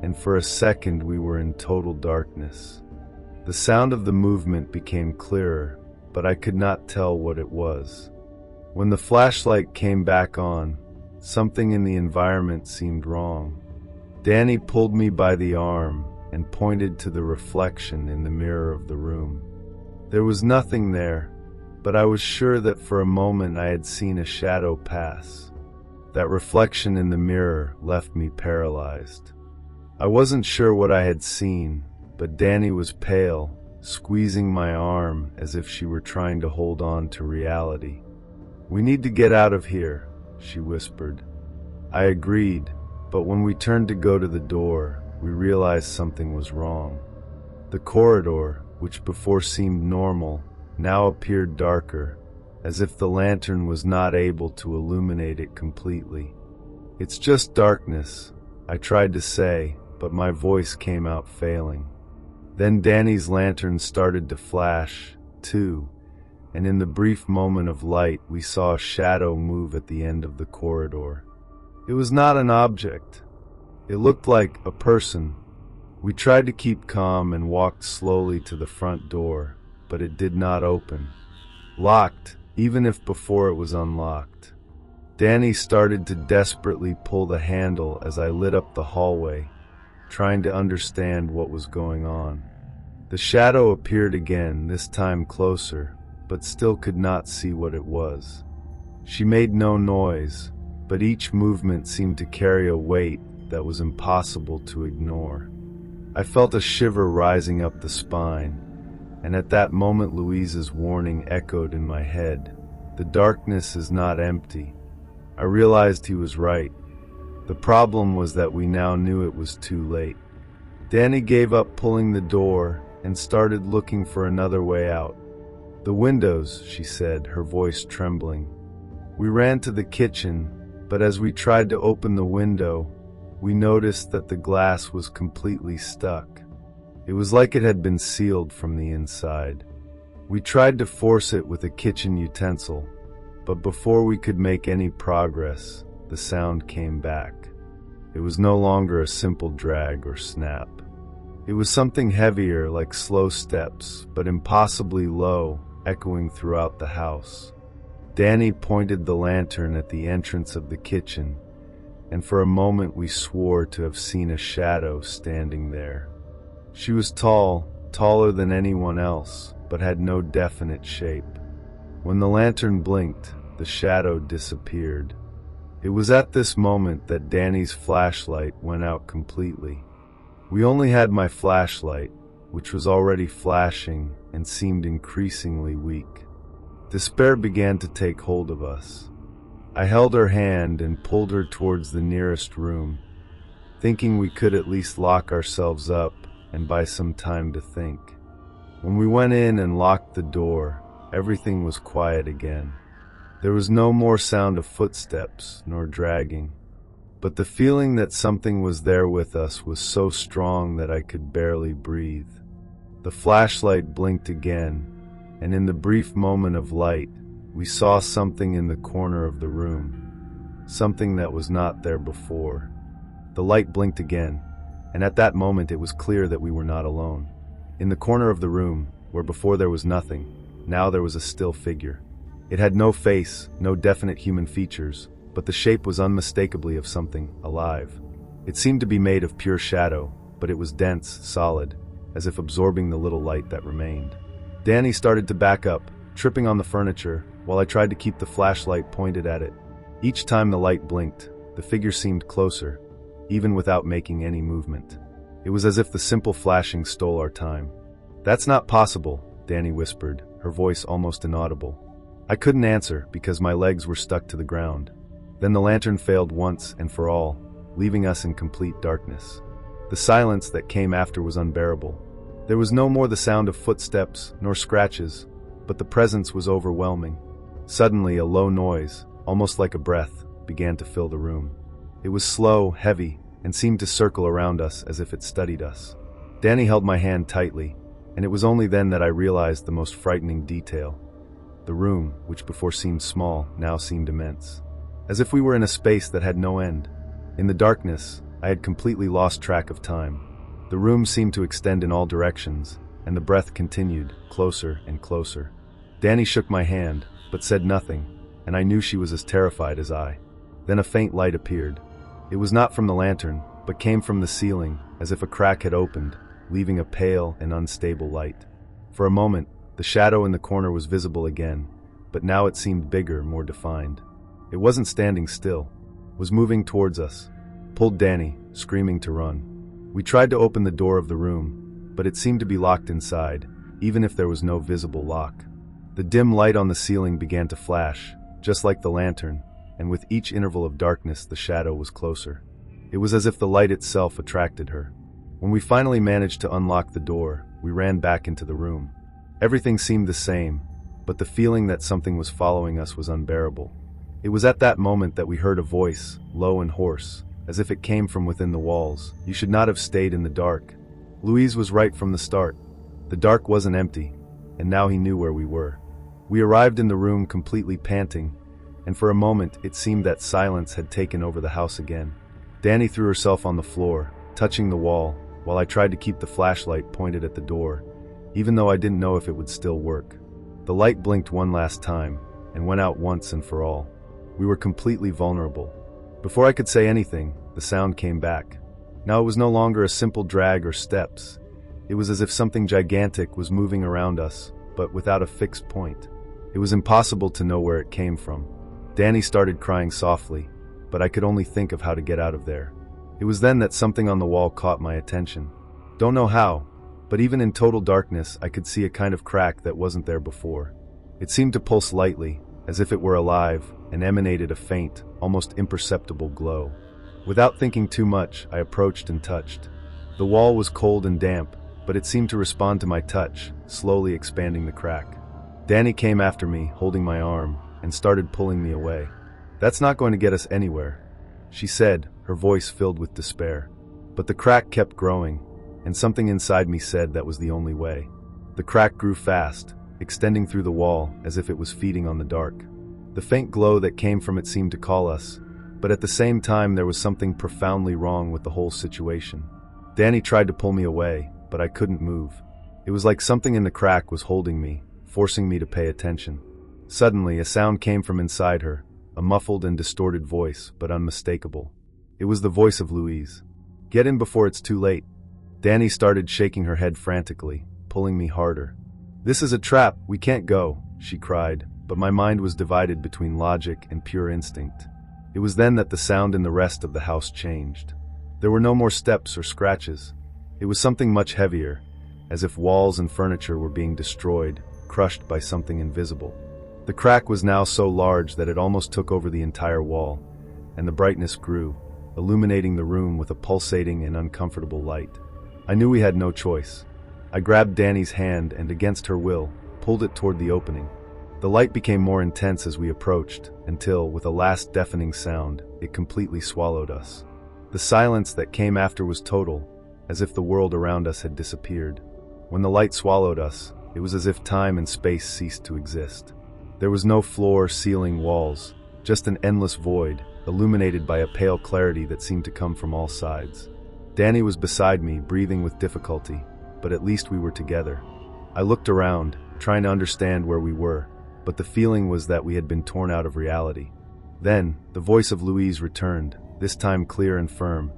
and for a second we were in total darkness. The sound of the movement became clearer, but I could not tell what it was. When the flashlight came back on, something in the environment seemed wrong. Danny pulled me by the arm and pointed to the reflection in the mirror of the room. There was nothing there, but I was sure that for a moment I had seen a shadow pass. That reflection in the mirror left me paralyzed. I wasn't sure what I had seen, but Danny was pale, squeezing my arm as if she were trying to hold on to reality. "We need to get out of here," she whispered. I agreed, but when we turned to go to the door, we realized something was wrong. The corridor, which before seemed normal, now appeared darker, as if the lantern was not able to illuminate it completely. "It's just darkness," I tried to say, but my voice came out failing. Then Danny's lantern started to flash, too, and in the brief moment of light we saw a shadow move at the end of the corridor. It was not an object. It looked like a person. We tried to keep calm and walked slowly to the front door, but it did not open. Locked, even if before it was unlocked. Danny started to desperately pull the handle as I lit up the hallway, trying to understand what was going on. The shadow appeared again, this time closer, but still could not see what it was. She made no noise, but each movement seemed to carry a weight that was impossible to ignore. I felt a shiver rising up the spine, and at that moment Louise's warning echoed in my head. The darkness is not empty. I realized he was right. The problem was that we now knew it was too late. Danny gave up pulling the door and started looking for another way out. "The windows," she said, her voice trembling. We ran to the kitchen, but as we tried to open the window, we noticed that the glass was completely stuck. It was like it had been sealed from the inside. We tried to force it with a kitchen utensil, but before we could make any progress, the sound came back. It was no longer a simple drag or snap. It was something heavier, like slow steps, but impossibly low, echoing throughout the house. Danny pointed the lantern at the entrance of the kitchen, and for a moment we swore to have seen a shadow standing there. She was tall, taller than anyone else, but had no definite shape. When the lantern blinked, the shadow disappeared. It was at this moment that Danny's flashlight went out completely. We only had my flashlight, which was already flashing and seemed increasingly weak. Despair began to take hold of us. I held her hand and pulled her towards the nearest room, thinking we could at least lock ourselves up and buy some time to think. When we went in and locked the door, everything was quiet again. There was no more sound of footsteps nor dragging, but the feeling that something was there with us was so strong that I could barely breathe. The flashlight blinked again, and in the brief moment of light, we saw something in the corner of the room, something that was not there before. The light blinked again, and at that moment it was clear that we were not alone. In the corner of the room, where before there was nothing, now there was a still figure. It had no face, no definite human features, but the shape was unmistakably of something alive. It seemed to be made of pure shadow, but it was dense, solid, as if absorbing the little light that remained. Danny started to back up, tripping on the furniture, while I tried to keep the flashlight pointed at it. Each time the light blinked, the figure seemed closer, even without making any movement. It was as if the simple flashing stole our time. "That's not possible," Danny whispered, her voice almost inaudible. I couldn't answer because my legs were stuck to the ground. Then the lantern failed once and for all, leaving us in complete darkness. The silence that came after was unbearable. There was no more the sound of footsteps nor scratches, but the presence was overwhelming. Suddenly, a low noise, almost like a breath, began to fill the room. It was slow, heavy, and seemed to circle around us as if it studied us. Danny held my hand tightly, and it was only then that I realized the most frightening detail. The room, which before seemed small, now seemed immense. As if we were in a space that had no end. In the darkness, I had completely lost track of time. The room seemed to extend in all directions, and the breath continued, closer and closer. Danny shook my hand, but said nothing, and I knew she was as terrified as I. Then a faint light appeared. It was not from the lantern, but came from the ceiling, as if a crack had opened, leaving a pale and unstable light. For a moment, the shadow in the corner was visible again, but now it seemed bigger, more defined. It wasn't standing still, was moving towards us, pulled Danny, screaming to run. We tried to open the door of the room, but it seemed to be locked inside, even if there was no visible lock. The dim light on the ceiling began to flash, just like the lantern, and with each interval of darkness the shadow was closer. It was as if the light itself attracted her. When we finally managed to unlock the door, we ran back into the room. Everything seemed the same, but the feeling that something was following us was unbearable. It was at that moment that we heard a voice, low and hoarse, as if it came from within the walls. "You should not have stayed in the dark." Louise was right from the start. The dark wasn't empty, and now he knew where we were. We arrived in the room completely panting, and for a moment it seemed that silence had taken over the house again. Danny threw herself on the floor, touching the wall, while I tried to keep the flashlight pointed at the door, even though I didn't know if it would still work. The light blinked one last time, and went out once and for all. We were completely vulnerable. Before I could say anything, the sound came back. Now it was no longer a simple drag or steps. It was as if something gigantic was moving around us, but without a fixed point. It was impossible to know where it came from. Danny started crying softly, but I could only think of how to get out of there. It was then that something on the wall caught my attention. Don't know how, but even in total darkness I could see a kind of crack that wasn't there before. It seemed to pulse lightly, as if it were alive, and emanated a faint, almost imperceptible glow. Without thinking too much, I approached and touched. The wall was cold and damp, but it seemed to respond to my touch, slowly expanding the crack. Danny came after me, holding my arm, and started pulling me away. "That's not going to get us anywhere," she said, her voice filled with despair. But the crack kept growing, and something inside me said that was the only way. The crack grew fast, extending through the wall as if it was feeding on the dark. The faint glow that came from it seemed to call us, but at the same time there was something profoundly wrong with the whole situation. Danny tried to pull me away, but I couldn't move. It was like something in the crack was holding me, forcing me to pay attention. Suddenly, a sound came from inside her, a muffled and distorted voice, but unmistakable. It was the voice of Louise. "Get in before it's too late." Danny started shaking her head frantically, pulling me harder. "This is a trap, we can't go," she cried, but my mind was divided between logic and pure instinct. It was then that the sound in the rest of the house changed. There were no more steps or scratches. It was something much heavier, as if walls and furniture were being destroyed, crushed by something invisible. The crack was now so large that it almost took over the entire wall, and the brightness grew, illuminating the room with a pulsating and uncomfortable light. I knew we had no choice. I grabbed Danny's hand and, against her will, pulled it toward the opening. The light became more intense as we approached, until, with a last deafening sound, it completely swallowed us. The silence that came after was total, as if the world around us had disappeared. When the light swallowed us, it was as if time and space ceased to exist. There was no floor, ceiling, walls, just an endless void, illuminated by a pale clarity that seemed to come from all sides. Danny was beside me, breathing with difficulty, but at least we were together. I looked around, trying to understand where we were, but the feeling was that we had been torn out of reality. Then, the voice of Louise returned, this time clear and firm,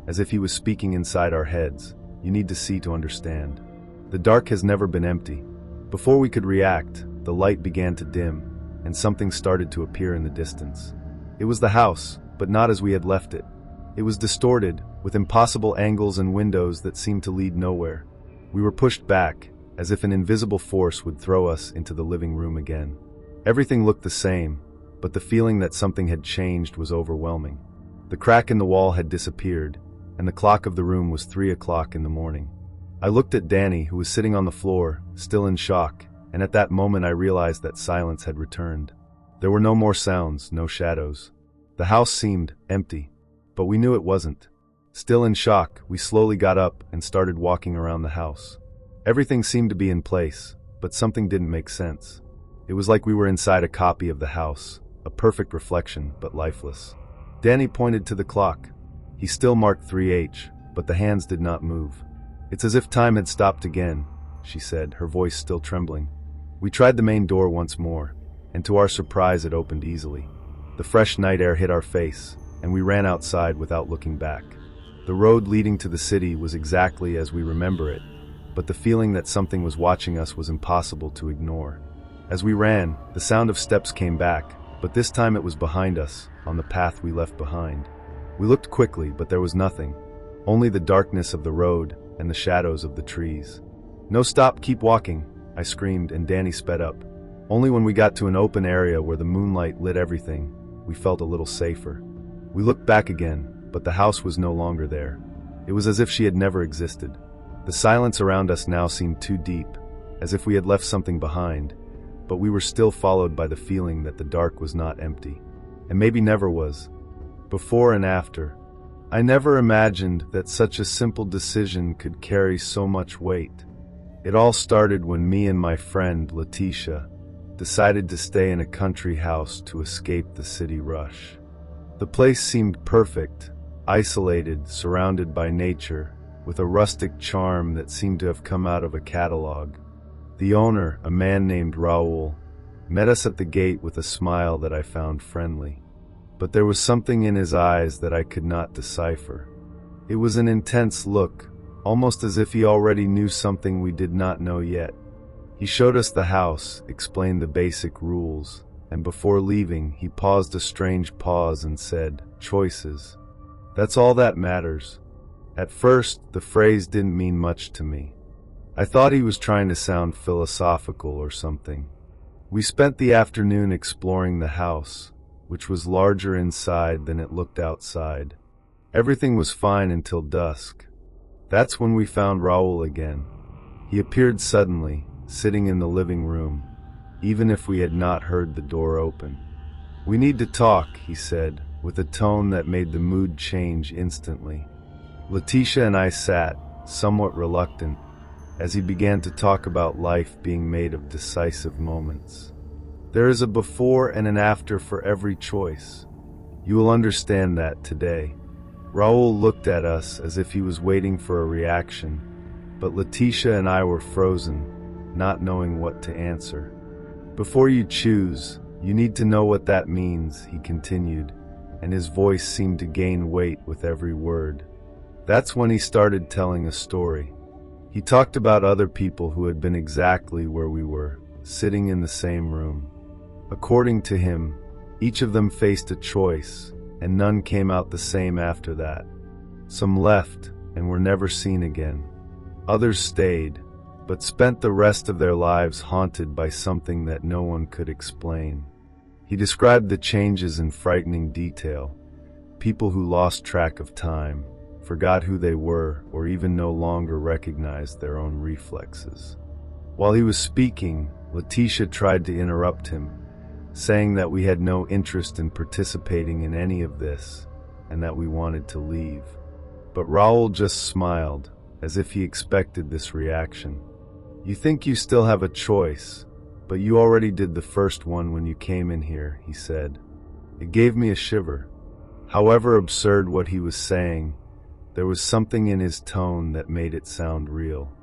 as if he was speaking inside our heads. "You need to see to understand. The dark has never been empty." Before we could react, the light began to dim, and something started to appear in the distance. It was the house, but not as we had left it. It was distorted, with impossible angles and windows that seemed to lead nowhere. We were pushed back, as if an invisible force would throw us into the living room again. Everything looked the same, but the feeling that something had changed was overwhelming. The crack in the wall had disappeared, and the clock of the room was 3 o'clock in the morning. I looked at Danny, who was sitting on the floor, still in shock, and at that moment I realized that silence had returned. There were no more sounds, no shadows. The house seemed empty, but we knew it wasn't. Still in shock, we slowly got up and started walking around the house. Everything seemed to be in place, but something didn't make sense. It was like we were inside a copy of the house, a perfect reflection, but lifeless. Danny pointed to the clock. He still marked 3H, but the hands did not move. "It's as if time had stopped again," she said, her voice still trembling. We tried the main door once more, and to our surprise it opened easily. The fresh night air hit our face, and we ran outside without looking back. The road leading to the city was exactly as we remember it, but the feeling that something was watching us was impossible to ignore. As we ran, the sound of steps came back, but this time it was behind us, on the path we left behind. We looked quickly, but there was nothing, only the darkness of the road and the shadows of the trees. "No, stop, keep walking," I screamed, and Danny sped up. Only when we got to an open area where the moonlight lit everything, we felt a little safer. We looked back again, but the house was no longer there. It was as if she had never existed. The silence around us now seemed too deep, as if we had left something behind, but we were still followed by the feeling that the dark was not empty, and maybe never was. Before and after, I never imagined that such a simple decision could carry so much weight. It all started when me and my friend, Letitia, decided to stay in a country house to escape the city rush. The place seemed perfect, isolated, surrounded by nature, with a rustic charm that seemed to have come out of a catalog. The owner, a man named Raoul, met us at the gate with a smile that I found friendly. But there was something in his eyes that I could not decipher. It was an intense look, almost as if he already knew something we did not know yet. He showed us the house, explained the basic rules, and before leaving, he paused a strange pause and said, "Choices. That's all that matters." At first, the phrase didn't mean much to me. I thought he was trying to sound philosophical or something. We spent the afternoon exploring the house, which was larger inside than it looked outside. Everything was fine until dusk. That's when we found Raoul again. He appeared suddenly, sitting in the living room, even if we had not heard the door open. "We need to talk," he said, with a tone that made the mood change instantly. Letitia and I sat, somewhat reluctant, as he began to talk about life being made of decisive moments. There is a before and an after for every choice. You will understand that today. Raoul looked at us as if he was waiting for a reaction, but Letitia and I were frozen, not knowing what to answer. "Before you choose, you need to know what that means," he continued, and his voice seemed to gain weight with every word. That's when he started telling a story. He talked about other people who had been exactly where we were, sitting in the same room. According to him, each of them faced a choice, and none came out the same after that. Some left and were never seen again. Others stayed, but spent the rest of their lives haunted by something that no one could explain. He described the changes in frightening detail. People who lost track of time, forgot who they were, or even no longer recognized their own reflexes. While he was speaking, Letitia tried to interrupt him, saying that we had no interest in participating in any of this, and that we wanted to leave. But Raoul just smiled, as if he expected this reaction. "You think you still have a choice, but you already did the first one when you came in here," he said. It gave me a shiver. However absurd what he was saying, there was something in his tone that made it sound real.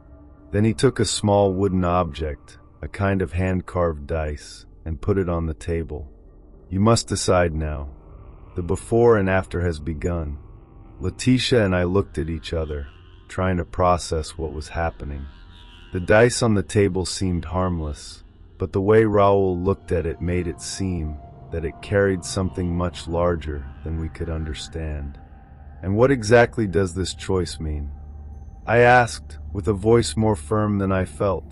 Then he took a small wooden object, a kind of hand-carved dice, and put it on the table. "You must decide now. The before and after has begun." Letitia and I looked at each other, trying to process what was happening. The dice on the table seemed harmless, but the way Raoul looked at it made it seem that it carried something much larger than we could understand. And what exactly does this choice mean? I asked, with a voice more firm than I felt.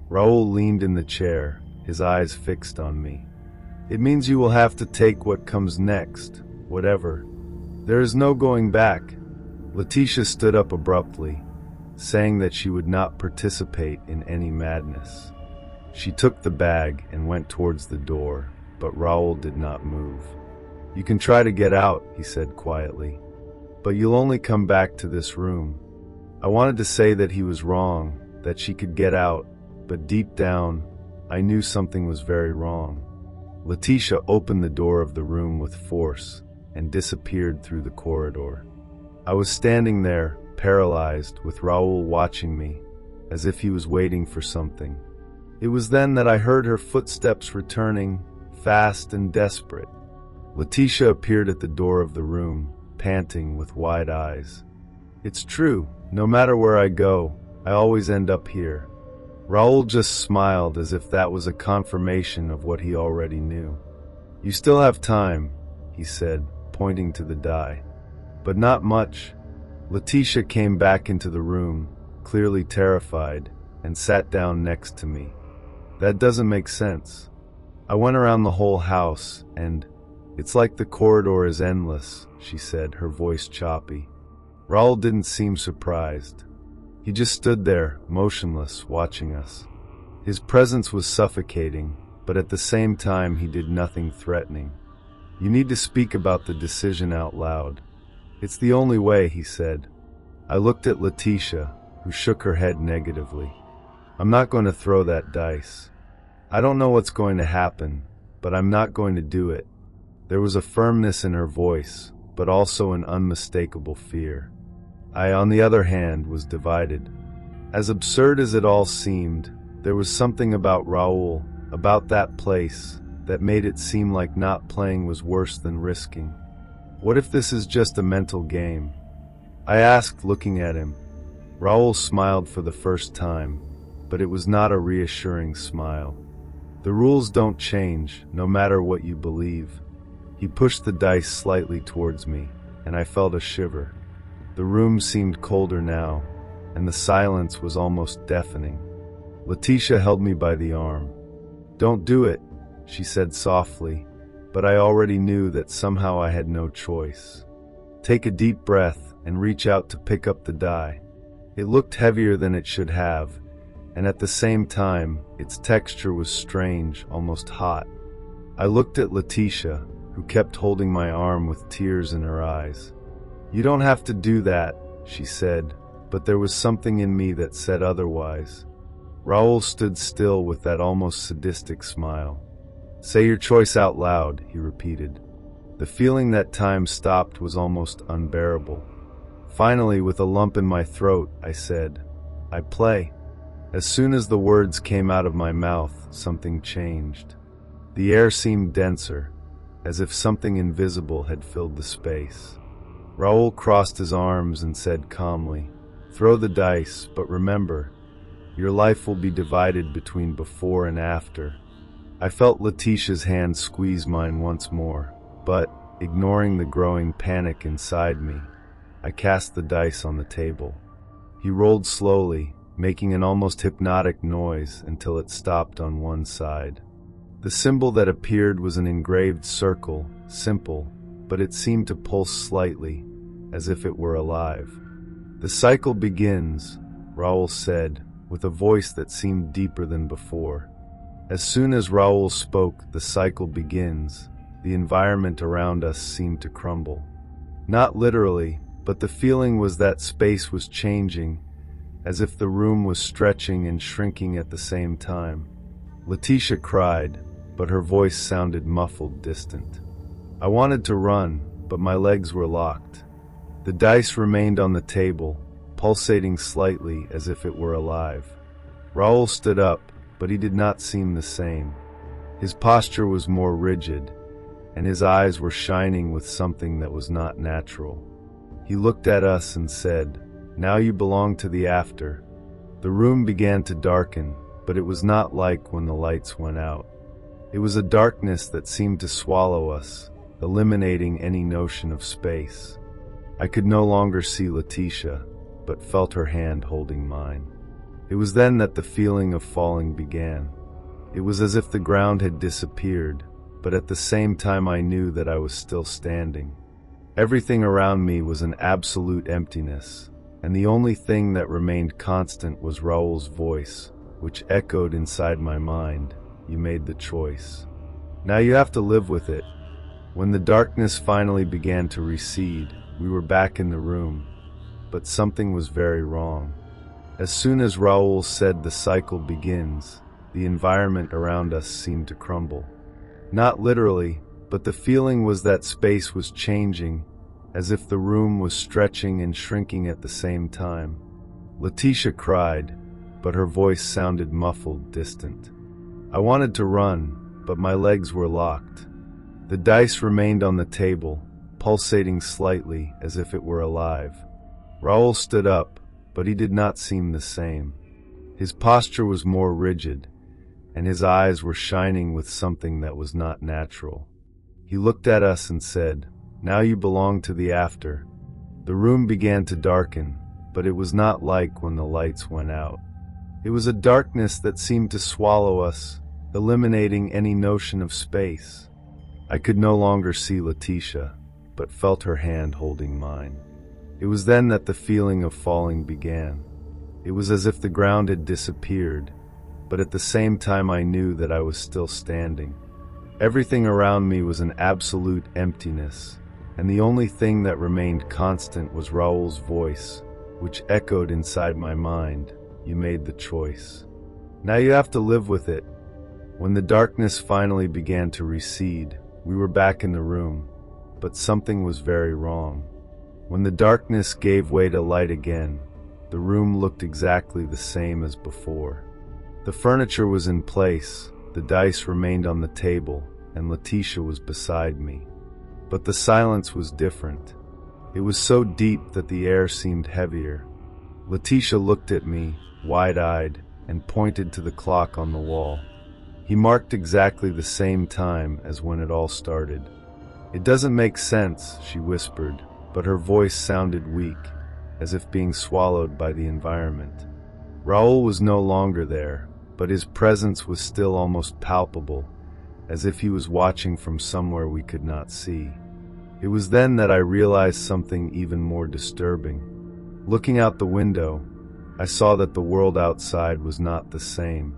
Raoul leaned in the chair, his eyes fixed on me. It means you will have to take what comes next, whatever. There is no going back. Letitia stood up abruptly, saying that she would not participate in any madness. She took the bag and went towards the door, but Raoul did not move. You can try to get out, he said quietly, but you'll only come back to this room. I wanted to say that he was wrong, that she could get out, but deep down, I knew something was very wrong. Letitia opened the door of the room with force and disappeared through the corridor. I was standing there, paralyzed, with Raoul watching me, as if he was waiting for something. It was then that I heard her footsteps returning, fast and desperate. Letitia appeared at the door of the room, panting with wide eyes. It's true, no matter where I go, I always end up here. Raoul just smiled as if that was a confirmation of what he already knew. You still have time, he said, pointing to the die. But not much. Letitia came back into the room, clearly terrified, and sat down next to me. That doesn't make sense. I went around the whole house, and it's like the corridor is endless, she said, her voice choppy. Raoul didn't seem surprised. He just stood there, motionless, watching us. His presence was suffocating, but at the same time he did nothing threatening. You need to speak about the decision out loud. It's the only way, he said. I looked at Letitia, who shook her head negatively. I'm not going to throw that dice. I don't know what's going to happen, but I'm not going to do it. There was a firmness in her voice, but also an unmistakable fear. I, on the other hand, was divided. As absurd as it all seemed, there was something about Raoul, about that place, that made it seem like not playing was worse than risking. What if this is just a mental game? I asked, looking at him. Raoul smiled for the first time, but it was not a reassuring smile. The rules don't change, no matter what you believe. He pushed the dice slightly towards me, and I felt a shiver. The room seemed colder now, and the silence was almost deafening. Letitia held me by the arm. Don't do it, she said softly, but I already knew that somehow I had no choice. Take a deep breath and reach out to pick up the die. It looked heavier than it should have, and at the same time, its texture was strange, almost hot. I looked at Letitia, who kept holding my arm with tears in her eyes. You don't have to do that, she said, but there was something in me that said otherwise. Raoul stood still with that almost sadistic smile. Say your choice out loud, he repeated. The feeling that time stopped was almost unbearable. Finally, with a lump in my throat, I said, I play. As soon as the words came out of my mouth, something changed. The air seemed denser, as if something invisible had filled the space. Raoul crossed his arms and said calmly, Throw the dice, but remember, your life will be divided between before and after. I felt Letitia's hand squeeze mine once more, but, ignoring the growing panic inside me, I cast the dice on the table. He rolled slowly, making an almost hypnotic noise until it stopped on one side. The symbol that appeared was an engraved circle, simple, but it seemed to pulse slightly, as if it were alive. The cycle begins, Raoul said, with a voice that seemed deeper than before. As soon as Raoul spoke, the cycle begins. The environment around us seemed to crumble. Not literally, but the feeling was that space was changing, as if the room was stretching and shrinking at the same time. Letitia cried, but her voice sounded muffled, distant. I wanted to run, but my legs were locked. The dice remained on the table, pulsating slightly as if it were alive. Raoul stood up, but he did not seem the same. His posture was more rigid, and his eyes were shining with something that was not natural. He looked at us and said, Now you belong to the after. The room began to darken, but it was not like when the lights went out. It was a darkness that seemed to swallow us, eliminating any notion of space. I could no longer see Letitia, but felt her hand holding mine. It was then that the feeling of falling began. It was as if the ground had disappeared, but at the same time I knew that I was still standing. Everything around me was an absolute emptiness, and the only thing that remained constant was Raoul's voice, which echoed inside my mind. You made the choice. Now you have to live with it. When the darkness finally began to recede, we were back in the room, but something was very wrong. As soon as Raoul said the cycle begins, the environment around us seemed to crumble. Not literally, but the feeling was that space was changing, as if the room was stretching and shrinking at the same time. Letitia cried, but her voice sounded muffled, distant. I wanted to run, but my legs were locked. The dice remained on the table, pulsating slightly as if it were alive. Raoul stood up, but he did not seem the same. His posture was more rigid, and his eyes were shining with something that was not natural. He looked at us and said, "Now you belong to the after." The room began to darken, but it was not like when the lights went out. It was a darkness that seemed to swallow us, eliminating any notion of space. I could no longer see Letitia, but felt her hand holding mine. It was then that the feeling of falling began. It was as if the ground had disappeared, but at the same time I knew that I was still standing. Everything around me was an absolute emptiness, and the only thing that remained constant was Raoul's voice, which echoed inside my mind. You made the choice. Now you have to live with it. When the darkness finally began to recede, we were back in the room, but something was very wrong. When the darkness gave way to light again, the room looked exactly the same as before. The furniture was in place, the dice remained on the table, and Letitia was beside me. But the silence was different. It was so deep that the air seemed heavier. Letitia looked at me, wide-eyed, and pointed to the clock on the wall. He marked exactly the same time as when it all started. "It doesn't make sense," she whispered, but her voice sounded weak, as if being swallowed by the environment. Raoul was no longer there, but his presence was still almost palpable, as if he was watching from somewhere we could not see. It was then that I realized something even more disturbing. Looking out the window, I saw that the world outside was not the same.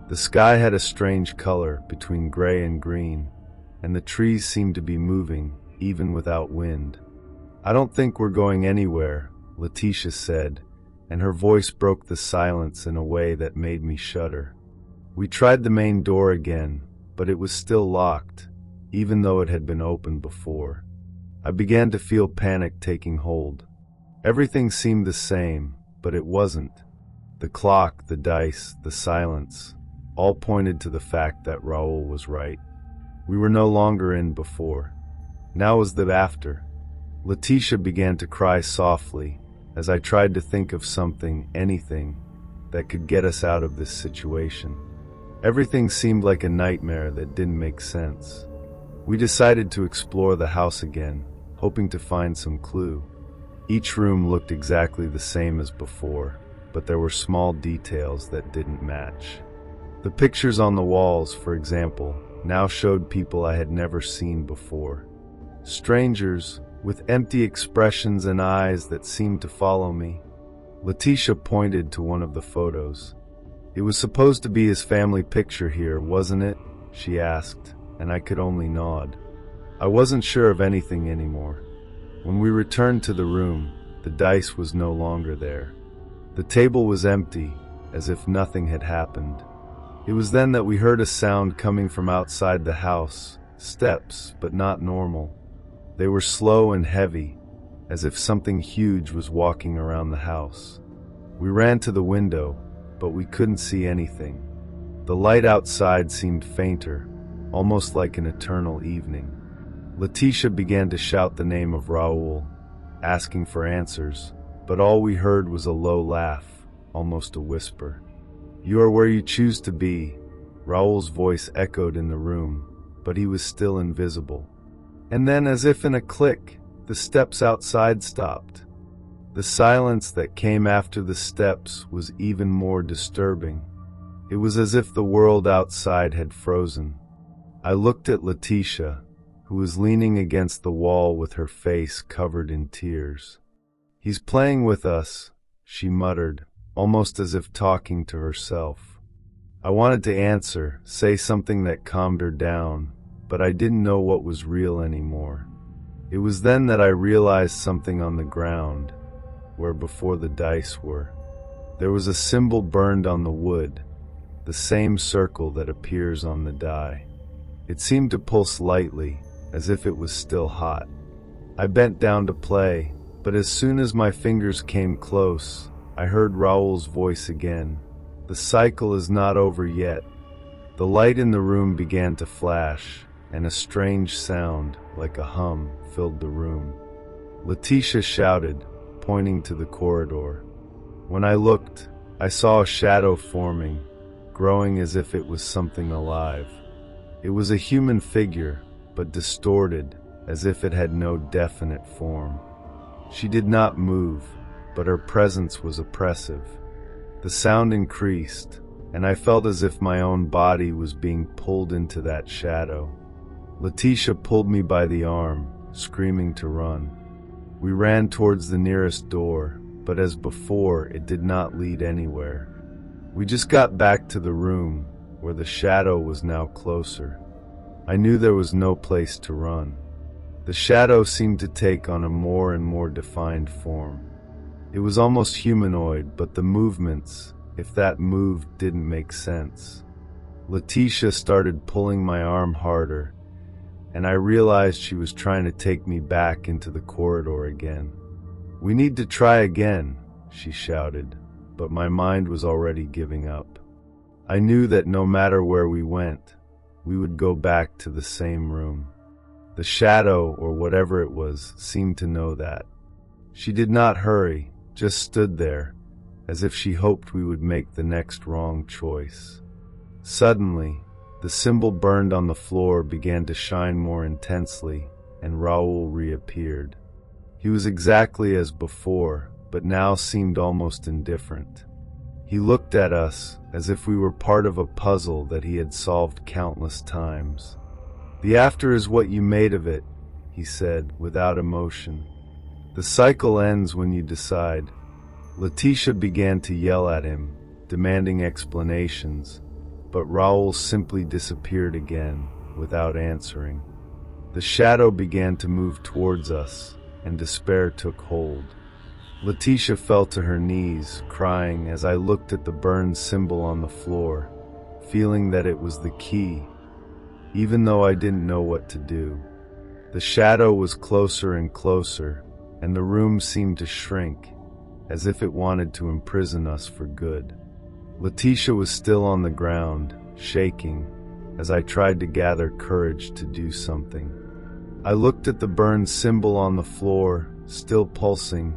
The sky had a strange color between gray and green, and the trees seemed to be moving, even without wind. "I don't think we're going anywhere," Letitia said, and her voice broke the silence in a way that made me shudder. We tried the main door again, but it was still locked, even though it had been opened before. I began to feel panic taking hold. Everything seemed the same, but it wasn't. The clock, the dice, the silence, all pointed to the fact that Raoul was right. We were no longer in before. Now was the after. Letitia began to cry softly as I tried to think of something, anything, that could get us out of this situation. Everything seemed like a nightmare that didn't make sense. We decided to explore the house again, hoping to find some clue. Each room looked exactly the same as before, but there were small details that didn't match. The pictures on the walls, for example, now showed people I had never seen before. Strangers, with empty expressions and eyes that seemed to follow me. Letitia pointed to one of the photos. "It was supposed to be his family picture here, wasn't it?" she asked, and I could only nod. I wasn't sure of anything anymore. When we returned to the room, the dice was no longer there. The table was empty, as if nothing had happened. It was then that we heard a sound coming from outside the house, steps, but not normal. They were slow and heavy, as if something huge was walking around the house. We ran to the window, but we couldn't see anything. The light outside seemed fainter, almost like an eternal evening. Letitia began to shout the name of Raoul, asking for answers, but all we heard was a low laugh, almost a whisper. "You are where you choose to be." Raoul's voice echoed in the room, but he was still invisible. And then, as if in a click, The steps outside stopped. The silence that came after the steps was even more disturbing. It was as if the world outside had frozen. I looked at Letitia, who was leaning against the wall with her face covered in tears. "He's playing with us," she muttered, almost as if talking to herself. I wanted to answer, say something that calmed her down, but I didn't know what was real anymore. It was then that I realized something on the ground, where before the dice were. There was a symbol burned on the wood, the same circle that appears on the die. It seemed to pulse lightly, as if it was still hot. I bent down to play, but as soon as my fingers came close, I heard Raoul's voice again. "The cycle is not over yet." The light in the room began to flash, and a strange sound, like a hum, filled the room. Letitia shouted, pointing to the corridor. When I looked, I saw a shadow forming, growing as if it was something alive. It was a human figure, but distorted, as if it had no definite form. She did not move, but her presence was oppressive. The sound increased, and I felt as if my own body was being pulled into that shadow. Letitia pulled me by the arm, screaming to run. We ran towards the nearest door, but as before, it did not lead anywhere. We just got back to the room, where the shadow was now closer. I knew there was no place to run. The shadow seemed to take on a more and more defined form. It was almost humanoid, but the movements, if that moved, didn't make sense. Letitia started pulling my arm harder, and I realized she was trying to take me back into the corridor again. "We need to try again," she shouted, but my mind was already giving up. I knew that no matter where we went, we would go back to the same room. The shadow, or whatever it was, seemed to know that. She did not hurry, just stood there, as if she hoped we would make the next wrong choice. Suddenly, the symbol burned on the floor began to shine more intensely, and Raoul reappeared. He was exactly as before, but now seemed almost indifferent. He looked at us as if we were part of a puzzle that he had solved countless times. "The after is what you made of it," he said, without emotion. "The cycle ends when you decide." Letitia began to yell at him, demanding explanations, but Raoul simply disappeared again, without answering. The shadow began to move towards us, and despair took hold. Letitia fell to her knees, crying as I looked at the burned symbol on the floor, feeling that it was the key, even though I didn't know what to do. The shadow was closer and closer, and the room seemed to shrink, as if it wanted to imprison us for good. Letitia was still on the ground, shaking, as I tried to gather courage to do something. I looked at the burned symbol on the floor, still pulsing,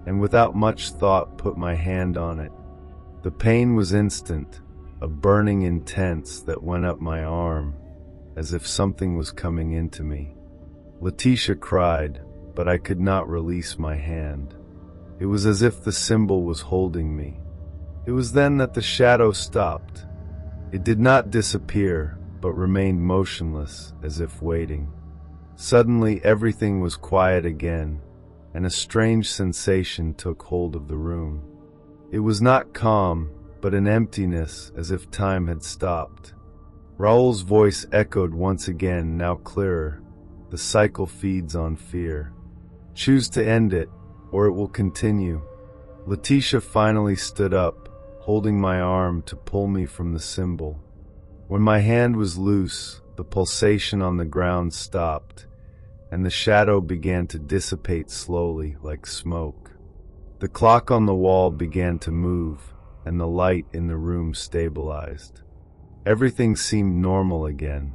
and without much thought put my hand on it. The pain was instant, a burning intense that went up my arm, as if something was coming into me. Letitia cried, but I could not release my hand. It was as if the symbol was holding me. It was then that the shadow stopped. It did not disappear, but remained motionless, as if waiting. Suddenly everything was quiet again, and a strange sensation took hold of the room. It was not calm, but an emptiness, as if time had stopped. Raoul's voice echoed once again, now clearer. "The cycle feeds on fear. Choose to end it, or it will continue." Letitia finally stood up, holding my arm to pull me from the symbol. When my hand was loose, the pulsation on the ground stopped, and the shadow began to dissipate slowly, like smoke. The clock on the wall began to move, and the light in the room stabilized. Everything seemed normal again,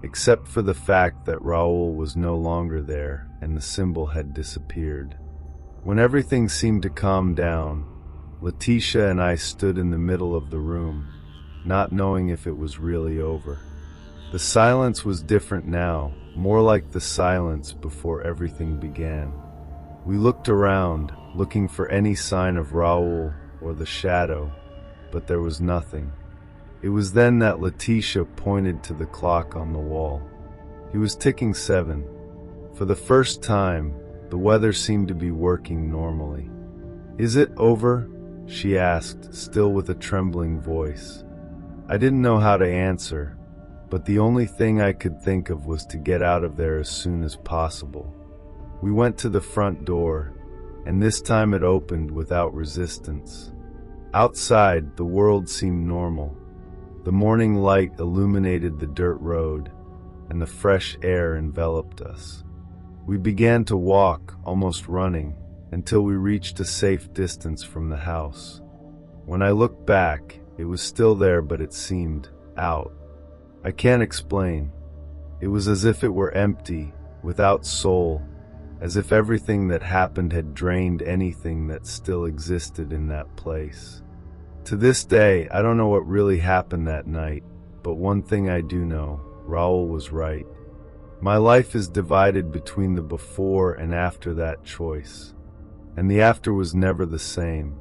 except for the fact that Raoul was no longer there, and the symbol had disappeared. When everything seemed to calm down, Letitia and I stood in the middle of the room, not knowing if it was really over. The silence was different now, more like the silence before everything began. We looked around, looking for any sign of Raoul or the shadow, but there was nothing. It was then that Letitia pointed to the clock on the wall. He was ticking 7. For the first time, the weather seemed to be working normally. "Is it over?" she asked, still with a trembling voice. I didn't know how to answer, but the only thing I could think of was to get out of there as soon as possible. We went to the front door, and this time it opened without resistance. Outside, the world seemed normal. The morning light illuminated the dirt road, and the fresh air enveloped us. We began to walk, almost running, until we reached a safe distance from the house. When I looked back, it was still there, but it seemed out. I can't explain. It was as if it were empty, without soul, as if everything that happened had drained anything that still existed in that place. To this day, I don't know what really happened that night, but one thing I do know, Raoul was right. My life is divided between the before and after that choice, and the after was never the same.